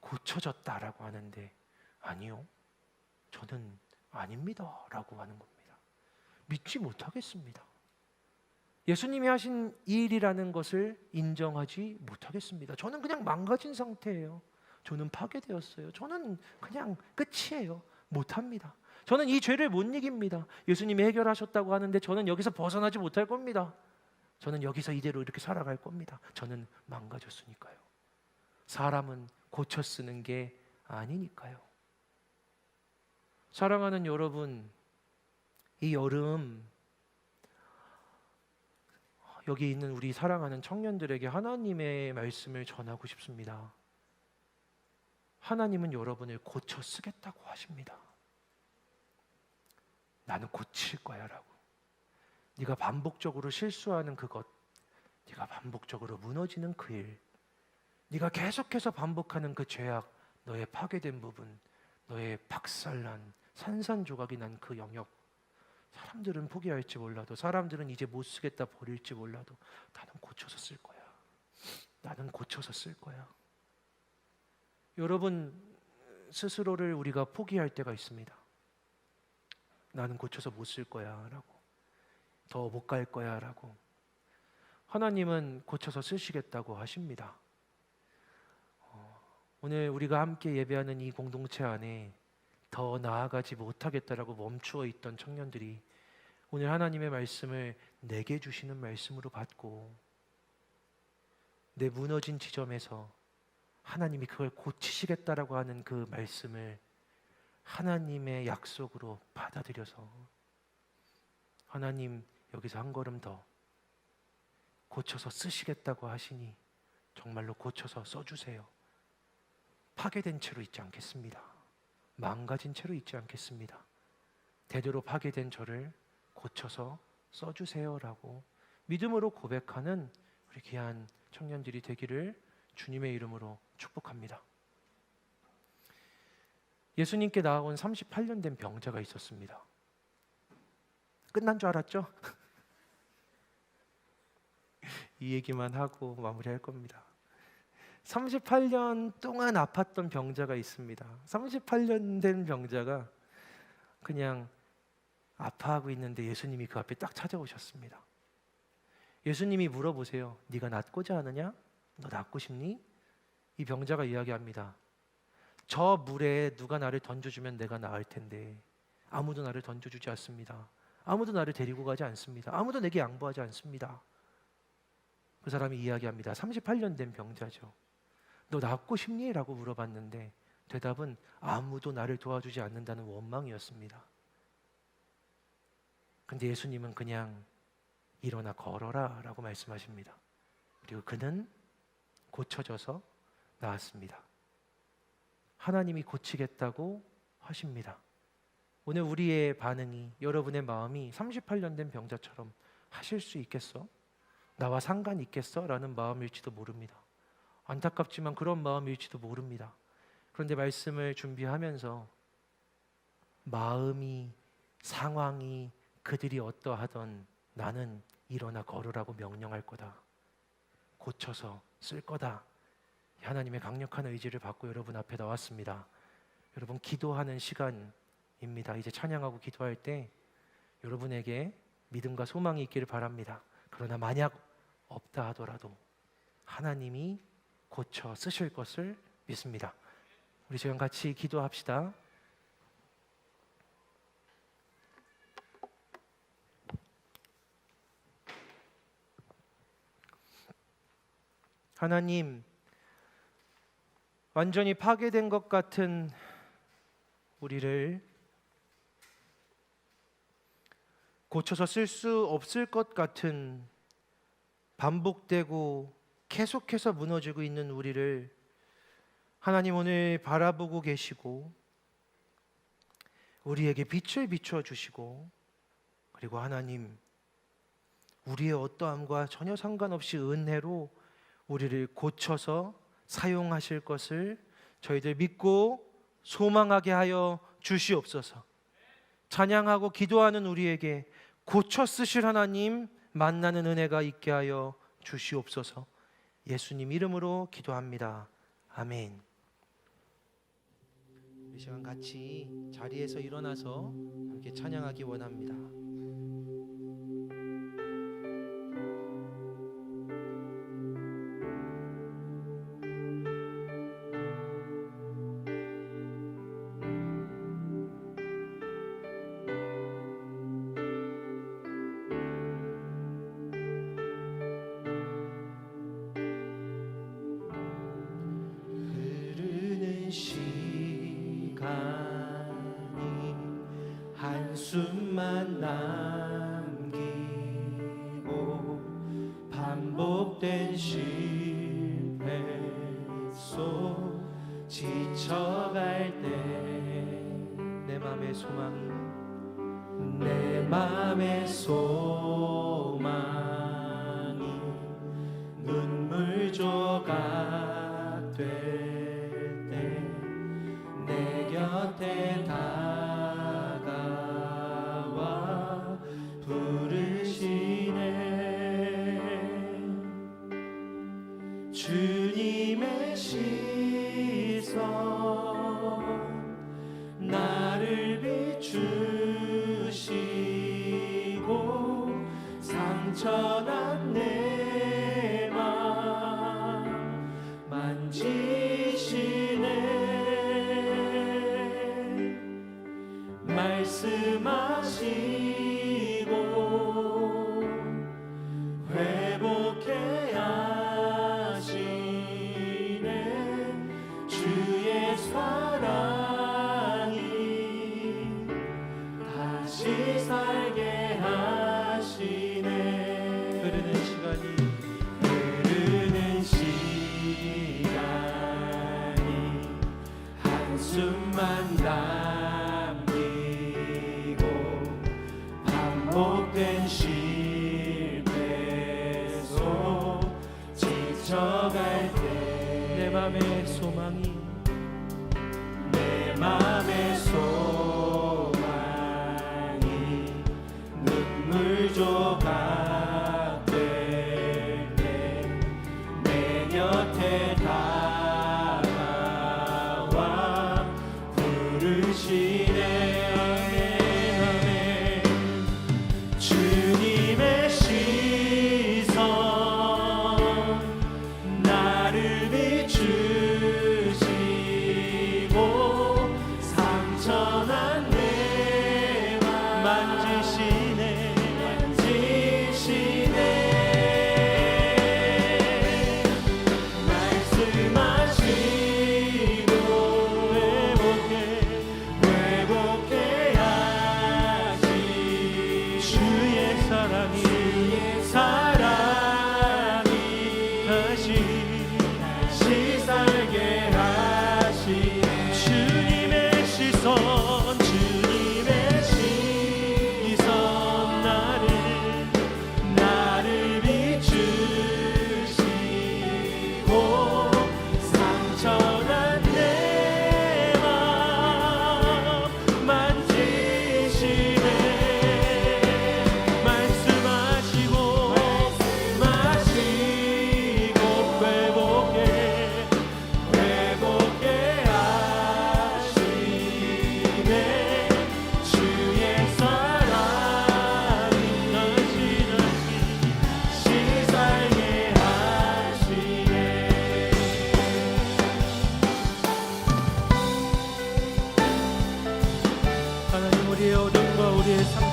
고쳐졌다라고 하는데 아니요, 저는 아닙니다 라고 하는 겁니다. 믿지 못하겠습니다. 예수님이 하신 이 일이라는 것을 인정하지 못하겠습니다. 저는 그냥 망가진 상태예요. 저는 파괴되었어요. 저는 그냥 끝이에요. 못합니다. 저는 이 죄를 못 이깁니다. 예수님이 해결하셨다고 하는데 저는 여기서 벗어나지 못할 겁니다. 저는 여기서 이대로 이렇게 살아갈 겁니다. 저는 망가졌으니까요. 사람은 고쳐 쓰는 게 아니니까요. 사랑하는 여러분, 이 여름 여기 있는 우리 사랑하는 청년들에게 하나님의 말씀을 전하고 싶습니다. 하나님은 여러분을 고쳐 쓰겠다고 하십니다. 나는 고칠 거야 라고. 네가 반복적으로 실수하는 그것, 네가 반복적으로 무너지는 그 일, 네가 계속해서 반복하는 그 죄악, 너의 파괴된 부분, 너의 박살난 산산조각이 난 그 영역, 사람들은 포기할지 몰라도, 사람들은 이제 못 쓰겠다 버릴지 몰라도 나는 고쳐서 쓸 거야. 나는 고쳐서 쓸 거야. 여러분 스스로를 우리가 포기할 때가 있습니다. 나는 고쳐서 못 쓸 거야 라고, 더 못 갈 거야 라고. 하나님은 고쳐서 쓰시겠다고 하십니다. 오늘 우리가 함께 예배하는 이 공동체 안에 더 나아가지 못하겠다라고 멈추어 있던 청년들이 오늘 하나님의 말씀을 내게 주시는 말씀으로 받고, 내 무너진 지점에서 하나님이 그걸 고치시겠다라고 하는 그 말씀을 하나님의 약속으로 받아들여서, 하나님 여기서 한 걸음 더 고쳐서 쓰시겠다고 하시니 정말로 고쳐서 써주세요. 파괴된 채로 있지 않겠습니다. 망가진 채로 있지 않겠습니다. 대대로 파괴된 저를 고쳐서 써주세요라고 믿음으로 고백하는 우리 귀한 청년들이 되기를 주님의 이름으로 축복합니다. 예수님께 나아온 38년 된 병자가 있었습니다. 끝난 줄 알았죠? 이 얘기만 하고 마무리할 겁니다. 38년 동안 아팠던 병자가 있습니다. 38년 된 병자가 그냥 아파하고 있는데 예수님이 그 앞에 딱 찾아오셨습니다. 예수님이 물어보세요. 네가 낫고자 하느냐? 너 낫고 싶니? 이 병자가 이야기합니다. 저 물에 누가 나를 던져주면 내가 나을 텐데 아무도 나를 던져주지 않습니다. 아무도 나를 데리고 가지 않습니다. 아무도 내게 양보하지 않습니다. 그 사람이 이야기합니다. 38년 된 병자죠. 너 낫고 싶니? 라고 물어봤는데 대답은 아무도 나를 도와주지 않는다는 원망이었습니다. 근데 예수님은 그냥 일어나 걸어라 라고 말씀하십니다. 그리고 그는 고쳐져서 나았습니다. 하나님이 고치겠다고 하십니다. 오늘 우리의 반응이, 여러분의 마음이 38년 된 병자처럼 하실 수 있겠어? 나와 상관 있겠어? 라는 마음일지도 모릅니다. 안타깝지만 그런 마음일지도 모릅니다. 그런데 말씀을 준비하면서 마음이, 상황이 그들이 어떠하던 나는 일어나 걸으라고 명령할 거다. 고쳐서 쓸 거다. 하나님의 강력한 의지를 받고 여러분 앞에 나왔습니다. 여러분 기도하는 시간입니다. 이제 찬양하고 기도할 때 여러분에게 믿음과 소망이 있기를 바랍니다. 그러나 만약 없다 하더라도 하나님이 고쳐 쓰실 것을 믿습니다. 우리 지금 같이 기도합시다. 하나님, 완전히 파괴된 것 같은 우리를 고쳐서 쓸 수 없을 것 같은, 반복되고 계속해서 무너지고 있는 우리를 하나님 오늘 바라보고 계시고 우리에게 빛을 비춰 주시고, 그리고 하나님 우리의 어떠함과 전혀 상관없이 은혜로 우리를 고쳐서 사용하실 것을 저희들 믿고 소망하게 하여 주시옵소서. 찬양하고 기도하는 우리에게 고쳐 쓰실 하나님 만나는 은혜가 있게 하여 주시옵소서. 예수님 이름으로 기도합니다. 아멘. 이 시간 같이 자리에서 일어나서 함께 찬양하기 원합니다. 시간이 한숨만 남기고 반복된 실패 속 지쳐갈 때 내 맘의 소망이 눈물 조각 돼 내 곁에 다가와 부르시네. 주님의 시선 나를 비추시고 상처난 내 맘 만지시네. 말씀하시고 회복해 하시네. 주의 사랑이 다시 살게 하시네. 흐르는 시간이 한숨만 반복된 실패 속 지쳐갈 때 내 맘의 소망이 눈물 조각 될 때 내 곁에 다가와 부르시네.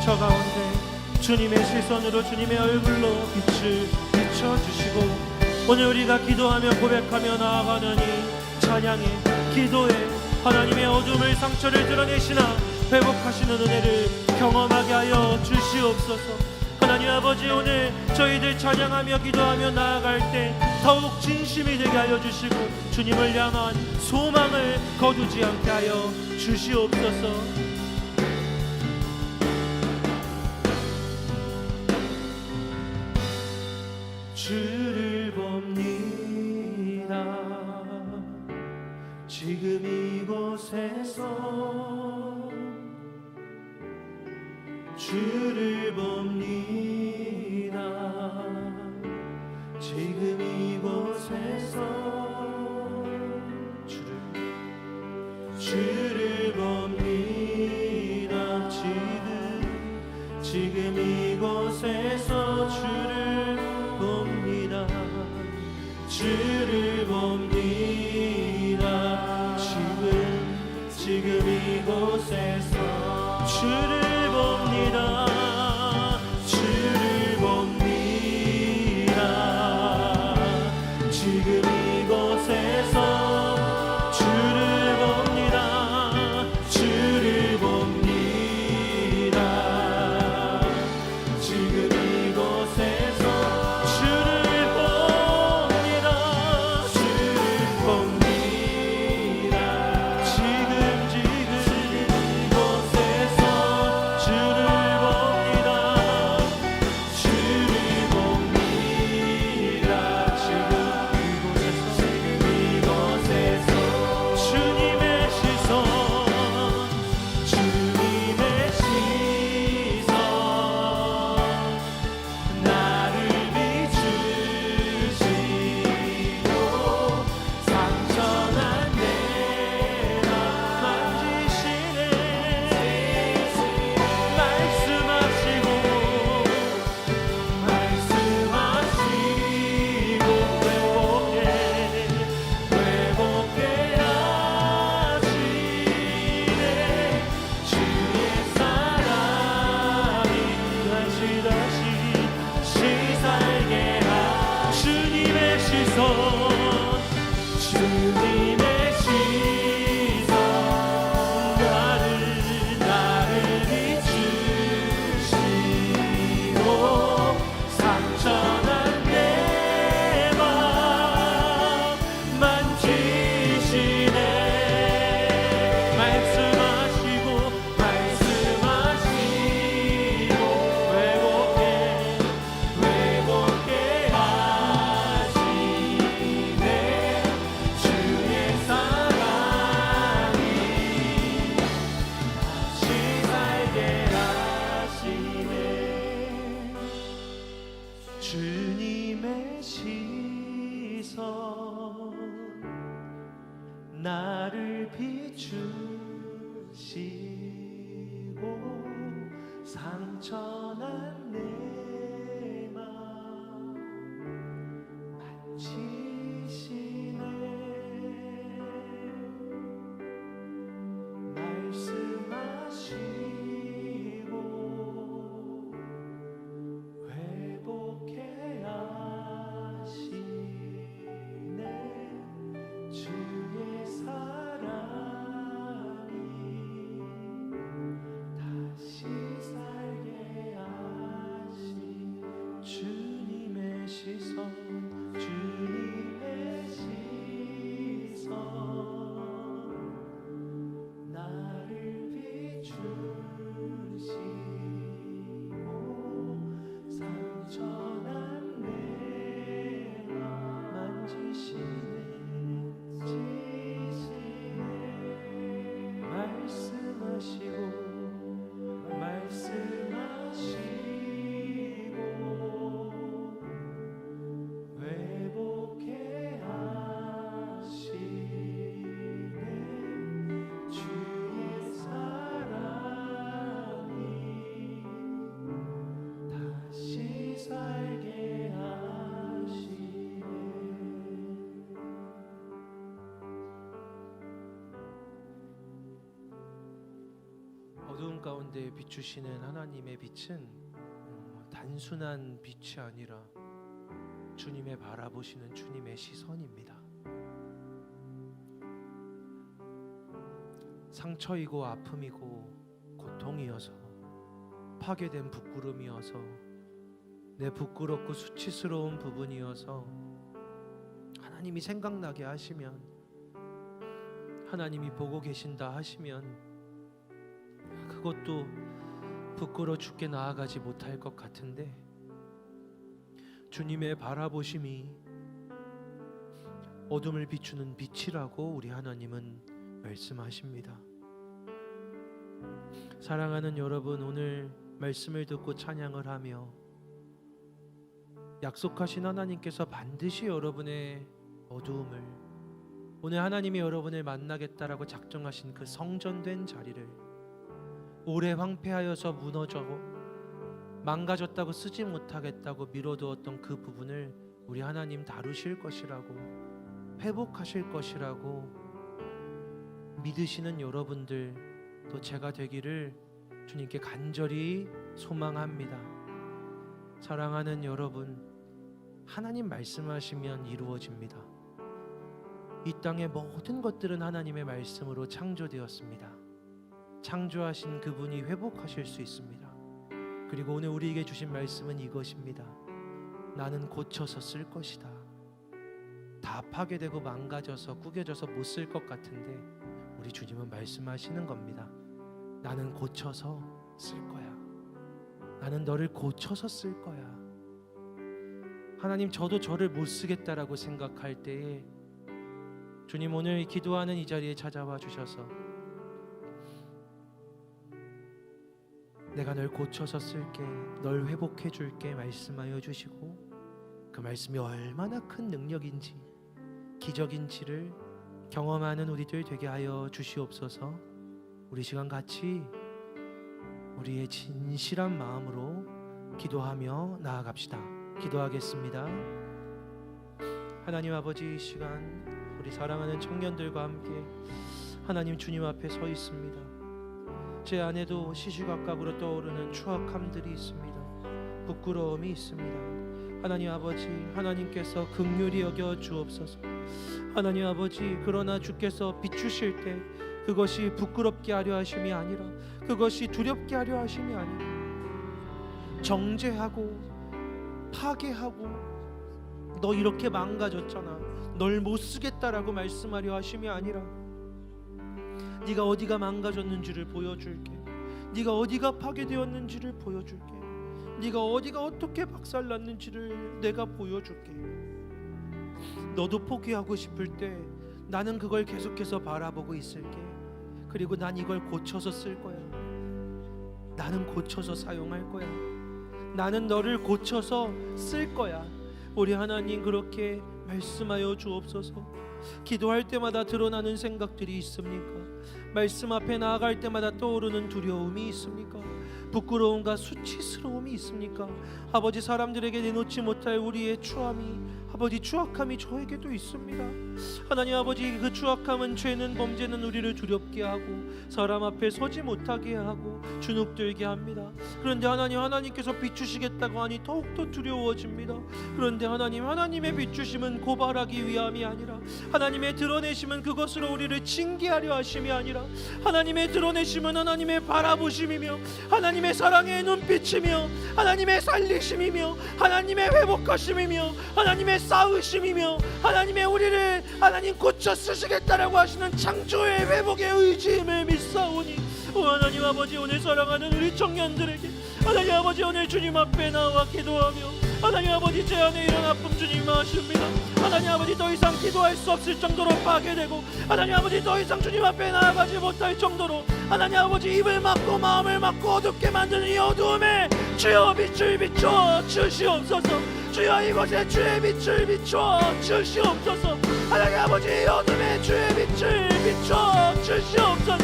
상처 가운데 주님의 시선으로 주님의 얼굴로 빛을 비춰주시고 오늘 우리가 기도하며 고백하며 나아가는 이 찬양에 기도에 하나님의 어둠을 상처를 드러내시나 회복하시는 은혜를 경험하게 하여 주시옵소서. 하나님 아버지, 오늘 저희들 찬양하며 기도하며 나아갈 때 더욱 진심이 되게 하여 주시고 주님을 향한 소망을 거두지 않게 하여 주시옵소서. 주를 봅니다. 지금 이곳에서 주를 봅니다. 지금 이곳에서 주를 봅니다. 지금 이곳에서 주를 봅니다. 주를 봅니다. 지금 이곳에서 주를 봅니다. 주를 봅니다. 지금 이곳에서 주를 봅니다. 주를 봅니다. 지금 이곳에서 주를 봅니다. 주를 봅니다. 지금 이곳에서 주를 봅니다. 주를 봅니다. 지금 이곳에서 주님의 시선 나를 비추시고 상처난 내 맘 만지시네. 말씀하시고 회복해 하시네. 주의 사랑이 다시 살게 주님의 시선 나를 비추시고 상처난 내 맘 만지시네. 말씀하시고 회복해 하시네. 주의 사랑이 다시 살게 하시네. 주님의 시선 나를 비추시고 상처난 내 맘 만지시네. 말씀하시고 회복해 하시네. 주의 사랑이 다시 살게 하시. 주님의 시선 나를 비추시고 상처난 내 맘 만지시네. 말씀하시고 회복해 하시네. 주의 사랑이 다시 살게 하시네. 어두운 가운데 비추시는 하나님의 빛은 단순한 빛이 아니라 주님의 바라보시는 주님의 시선입니다. 상처이고 아픔이고 고통이어서 파괴된 부끄러움이어서 내 부끄럽고 수치스러운 부분이어서 하나님이 생각나게 하시면, 하나님이 보고 계신다 하시면 그것도 부끄러워 죽게 나아가지 못할 것 같은데, 주님의 바라보심이 어둠을 비추는 빛이라고 우리 하나님은 말씀하십니다. 사랑하는 여러분, 오늘 말씀을 듣고 찬양을 하며 약속하신 하나님께서 반드시 여러분의 어두움을, 오늘 하나님이 여러분을 만나겠다라고 작정하신 그 성전된 자리를, 오래 황폐하여서 무너져 망가졌다고 쓰지 못하겠다고 미뤄두었던 그 부분을 우리 하나님 다루실 것이라고, 회복하실 것이라고 믿으시는 여러분들, 또 제가 되기를 주님께 간절히 소망합니다. 사랑하는 여러분, 하나님 말씀하시면 이루어집니다. 이 땅의 모든 것들은 하나님의 말씀으로 창조되었습니다. 창조하신 그분이 회복하실 수 있습니다. 그리고 오늘 우리에게 주신 말씀은 이것입니다. 나는 고쳐서 쓸 것이다. 다 파괴되고 망가져서 구겨져서 못 쓸 것 같은데 우리 주님은 말씀하시는 겁니다. 나는 고쳐서 쓸 거야. 나는 너를 고쳐서 쓸 거야. 하나님, 저도 저를 못 쓰겠다라고 생각할 때에 주님 오늘 기도하는 이 자리에 찾아와 주셔서 내가 널 고쳐서 쓸게, 널 회복해 줄게 말씀하여 주시고, 그 말씀이 얼마나 큰 능력인지 기적인지를 경험하는 우리들 되게 하여 주시옵소서. 우리 시간 같이 우리의 진실한 마음으로 기도하며 나아갑시다. 기도하겠습니다. 하나님 아버지, 이 시간 우리 사랑하는 청년들과 함께 하나님 주님 앞에 서 있습니다. 제 안에도 시시각각으로 떠오르는 추악함들이 있습니다. 부끄러움이 있습니다. 하나님 아버지, 하나님께서 긍휼히 여겨 주옵소서. 하나님 아버지, 그러나 주께서 비추실 때 그것이 부끄럽게 하려 하심이 아니라, 그것이 두렵게 하려 하심이 아니라, 정죄하고 파괴하고 너 이렇게 망가졌잖아, 널 못 쓰겠다라고 말씀하려 하심이 아니라, 네가 어디가 망가졌는지를 보여줄게, 네가 어디가 파괴되었는지를 보여줄게, 네가 어디가 어떻게 박살났는지를 내가 보여줄게. 너도 포기하고 싶을 때 나는 그걸 계속해서 바라보고 있을게. 그리고 난 이걸 고쳐서 쓸 거야. 나는 고쳐서 사용할 거야. 나는 너를 고쳐서 쓸 거야. 우리 하나님 그렇게 말씀하여 주옵소서. 기도할 때마다 드러나는 생각들이 있습니까? 말씀 앞에 나아갈 때마다 떠오르는 두려움이 있습니까? 부끄러움과 수치스러움이 있습니까? 아버지, 사람들에게 내놓지 못할 우리의 추함이, 아버지 추악함이 저에게도 있습니다. 하나님 아버지, 그 추악함은, 죄는, 범죄는 우리를 두렵게 하고 사람 앞에 서지 못하게 하고 주눅들게 합니다. 그런데 하나님께서 비추시겠다고 하니 더욱더 두려워집니다. 그런데 하나님의 비추심은 고발하기 위함이 아니라, 하나님의 드러내심은 그것으로 우리를 징계하려 하심이 아니라, 하나님의 드러내심은 하나님의 바라보심이며, 하나님의 사랑의 눈빛이며, 하나님의 살리심이며, 하나님의 회복하심이며, 하나님의 싸우심이며, 하나님의 우리를 하나님 고쳐 쓰시겠다라고 하시는 창조의 회복의 의지임을 믿사오니, 하나님 아버지, 오늘 사랑하는 우리 청년들에게 하나님 아버지, 오늘 주님 앞에 나와 기도하며 하나님 아버지, 제 안에 이런 아픔 주님 아십니다. 하나님 아버지, 더 이상 기도할 수 없을 정도로 파괴되고, 하나님 아버지, 더 이상 주님 앞에 나아가지 못할 정도로 하나님 아버지, 입을 막고 마음을 막고 어둡게 만드는 이 어두움에 주여 빛을 비춰 주시옵소서. 주여 이곳에 주의 빛을 비춰 주시옵소서. 하나님 아버지, 이 어둠에 주의 빛을 비춰 주시옵소서.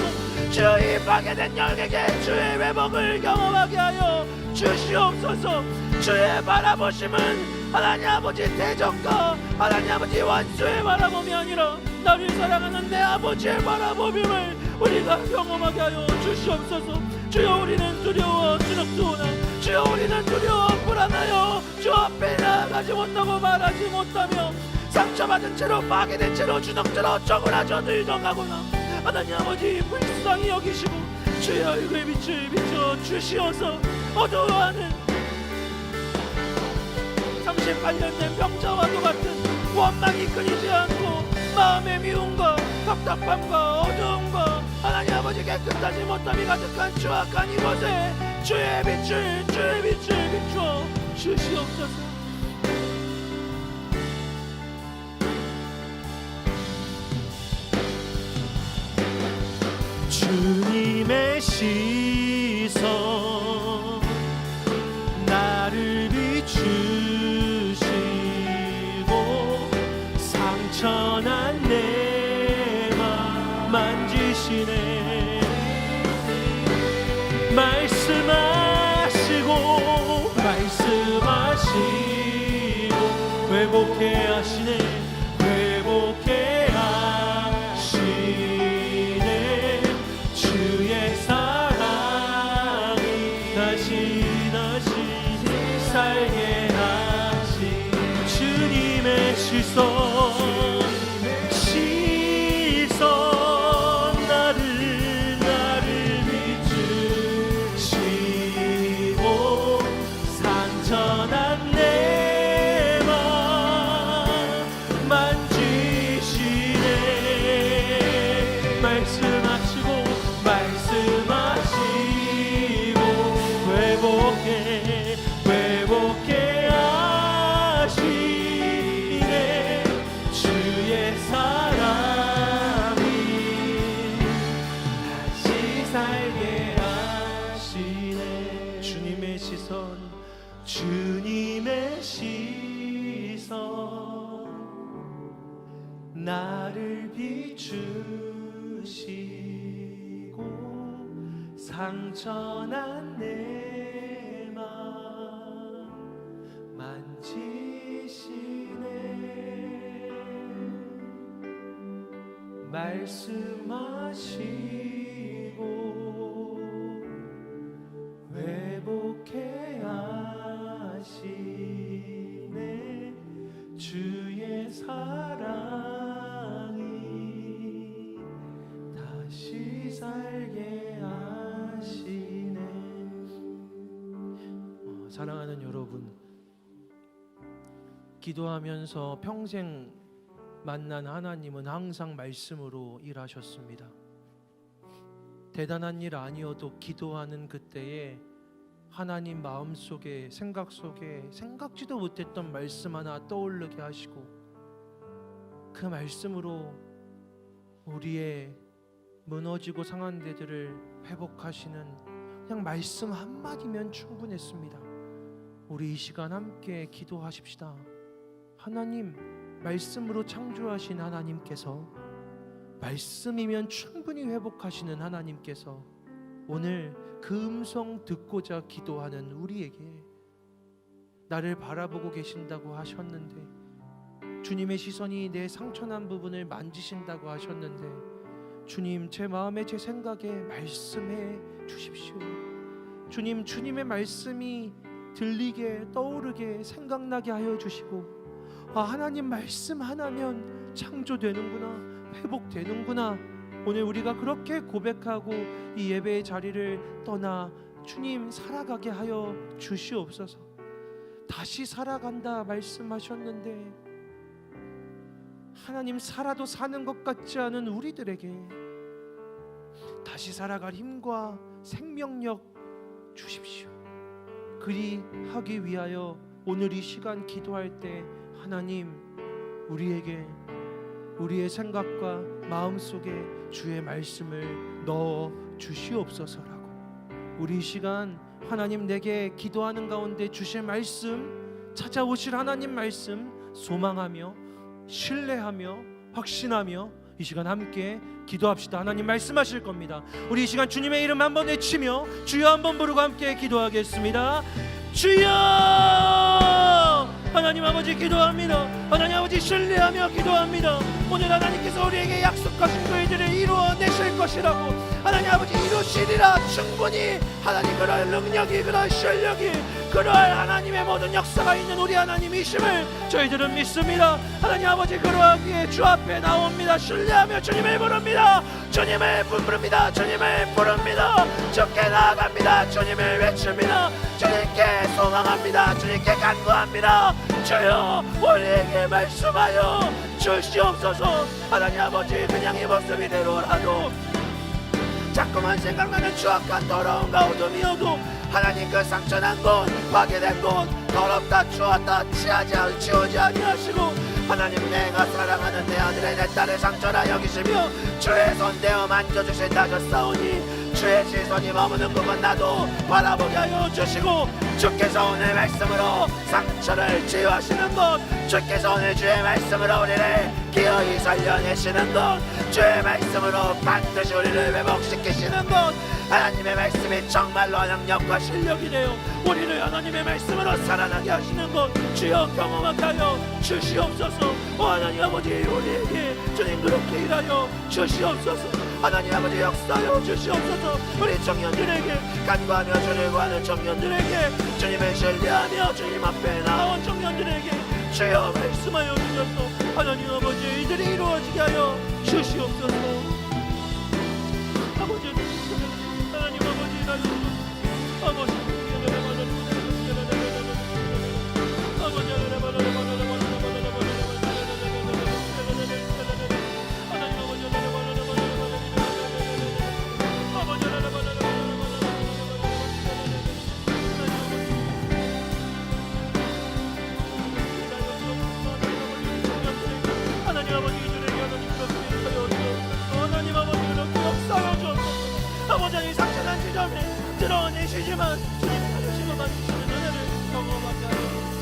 주여 이 파괴된 영에게 주의 회복을 경험하게 하여 주시옵소서. 주의 바라보심은 하나님 아버지 대적과 하나님 아버지 원수의 바라봄이 아니라 나를 사랑하는 내 아버지의 바라봄임을 우리가 경험하게 하여 주시옵소서. 주여 우리는 두려워 주눅드오나, 주여 우리는 두려워 불안하여 주 앞에 나아가지 못하고 말하지 못하며 상처받은 채로 파괴된 채로 주눅들어 쪼그라져 늙어가거나 하나님 아버지 불쌍히 여기시고 주의 얼굴의 빛을 비춰 주시어서 어두워하는 38년 된 병자와도 같은 원망이 끊이지 않고 마음의 미움과 답답함과 어두움과 하나님 아버지 깨끗하지 못함이 가득한 추악한 이곳에 주의 빛을 비춰 주시옵소서. 주님의 시선 만지시네. 말씀하시고 회복해 하시네. 회복해 하시네. 주의 사랑이 다시 살게 하시네. 주님의 시선 나를 비추시고 상처난 내 맘 만지시네. 말씀하시고 회복해 하시네. 주의 사랑이 다시 살게 하시네. 주님의 시선 나를 비추시고 상처난 내 맘 만지시네. 말씀하시고 회복해 하시네. 주의 사랑이 다시 살게 하시네. 사랑하는 여러분, 기도하면서 평생 만난 하나님은 항상 말씀으로 일하셨습니다. 대단한 일 아니어도 기도하는 그때에 하나님 마음속에, 생각 속에 생각지도 못했던 말씀 하나 떠오르게 하시고 그 말씀으로 우리의 무너지고 상한 데들을 회복하시는 그냥 말씀 한마디면 충분했습니다. 우리 이 시간 함께 기도하십시다. 하나님, 말씀으로 창조하신 하나님께서, 말씀이면 충분히 회복하시는 하나님께서 오늘 그 음성 듣고자 기도하는 우리에게 나를 바라보고 계신다고 하셨는데, 주님의 시선이 내 상처난 부분을 만지신다고 하셨는데, 주님, 제 마음에 제 생각에 말씀해 주십시오. 주님, 주님의 말씀이 들리게, 떠오르게, 생각나게 하여 주시고, 하나님 말씀 하나면 창조되는구나, 회복되는구나. 오늘 우리가 그렇게 고백하고 이 예배의 자리를 떠나 주님 살아가게 하여 주시옵소서. 다시 살아간다 말씀하셨는데, 하나님, 살아도 사는 것 같지 않은 우리들에게 다시 살아갈 힘과 생명력 주십시오. 그리하기 위하여 오늘 이 시간 기도할 때 하나님, 우리에게, 우리의 생각과 마음속에 주의 말씀을 넣어 주시옵소서라고, 우리 이 시간 하나님 내게 기도하는 가운데 주실 말씀, 찾아오실 하나님 말씀 소망하며 신뢰하며 확신하며 이 시간 함께 기도합시다. 하나님 말씀하실 겁니다. 우리 이 시간 주님의 이름 한번 외치며 주여 한번 부르고 함께 기도하겠습니다. 주여! 하나님 아버지 기도합니다. 하나님 아버지 신뢰하며 기도합니다. 오늘 하나님께서 우리에게 약속하신 그 일들을 이루어내실 것이라고, 하나님 아버지 이루시리라. 충분히 하나님 그럴 능력이, 그럴 실력이, 그러할 하나님의 모든 역사가 있는 우리 하나님이심을 저희들은 믿습니다. 하나님 아버지, 그러하기에 주 앞에 나옵니다. 신뢰하며 주님을 부릅니다. 주님을 부릅니다. 주님을 부릅니다. 주께 나아갑니다. 주님을 외칩니다. 주님께 소망합니다. 주님께 간구합니다. 주여, 우리에게 말씀하여 주시옵소서. 하나님 아버지, 그냥 이 모습 이대로라도 자꾸만 생각나는 추악한 더러움과 어둠이어도 하나님 그 상처난 곳, 파괴된 곳, 더럽다, 추웠다, 치우지 아니하시고, 하나님 내가 사랑하는 내 아들의 내 딸의 상처라 여기시며 주의 손 대어 만져주신다 하셨사오니, 주의 시선이 머무는 그곳 나도 바라보게 하여 주시고, 주께서 오늘 말씀으로 상처를 치유하시는 것, 주께서 오늘 주의 말씀으로 우리를 기어이 살려내시는 것, 주의 말씀으로 반드시 우리를 회복시키시는 것, 하나님의 말씀이 정말로 능력과 실력이 되어 우리를 하나님의 말씀으로 살아나게 하시는 것 주여 경험하게 하여 주시옵소서. 하나님 아버지, 우리에게 주님 그렇게 일하여 주시옵소서. 하나님 아버지, 역사하여 주시옵소서. 우리 청년들에게, 간구하며 주를 구하는 청년들에게, 주님을 신뢰하며 주님 앞에 나온 청년들에게 주여 말씀하여 주셔서 하나님 아버지, 이들이 이루어지게 하여 주시옵소서. 아버지, 하나님 아버지, 아버지, 아버지, 상처난 지점에 드러내시지만 주님 하시고 만드시는 은혜를 경험하게 하여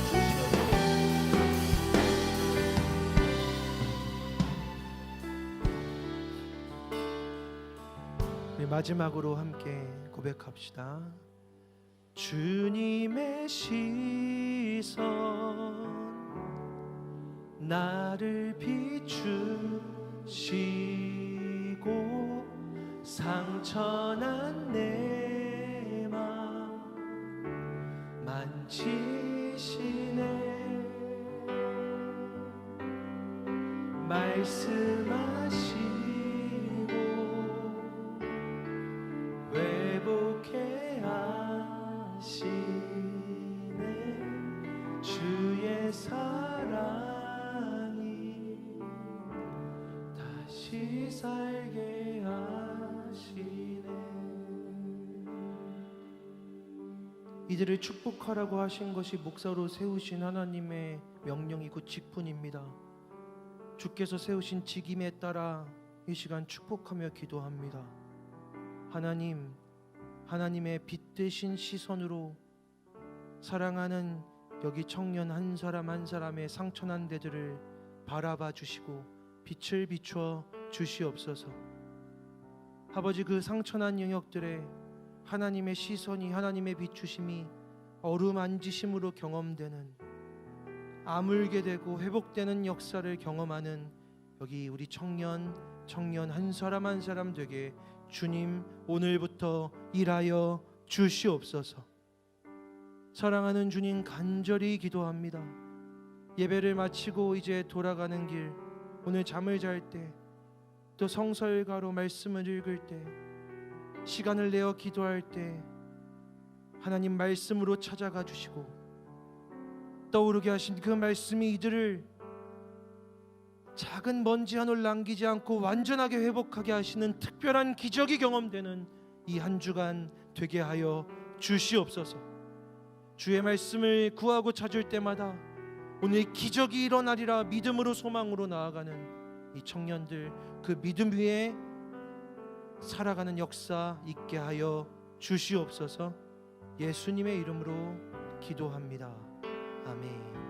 주시옵소서. 우리 마지막으로 함께 고백합시다. 주님의 시선 나를 비추시고 상처난 내 맘 만지시네. 말씀하시고 회복해 하시네. 주의 사랑이 다시 살게 하시네. 이들을 축복하라고 하신 것이 목사로 세우신 하나님의 명령이고 직분입니다. 주께서 세우신 직임에 따라 이 시간 축복하며 기도합니다. 하나님, 하나님의 빛 대신 시선으로 사랑하는 여기 청년 한 사람 한 사람의 상처난 데들을 바라봐 주시고 빛을 비추어 주시옵소서. 아버지, 그 상처난 영역들에 하나님의 시선이, 하나님의 비추심이 어루만지심으로 경험되는, 아물게 되고 회복되는 역사를 경험하는 여기 우리 청년 한 사람 한 사람 되게 주님 오늘부터 일하여 주시옵소서. 사랑하는 주님, 간절히 기도합니다. 예배를 마치고 이제 돌아가는 길, 오늘 잠을 잘 때, 또 성설가로 말씀을 읽을 때, 시간을 내어 기도할 때 하나님 말씀으로 찾아가 주시고 떠오르게 하신 그 말씀이 이들을 작은 먼지 한 올 남기지 않고 완전하게 회복하게 하시는 특별한 기적이 경험되는 이 한 주간 되게 하여 주시옵소서. 주의 말씀을 구하고 찾을 때마다 오늘 기적이 일어나리라 믿음으로 소망으로 나아가는 이 청년들, 그 믿음 위에 살아가는 역사 있게 하여 주시옵소서. 예수님의 이름으로 기도합니다. 아멘.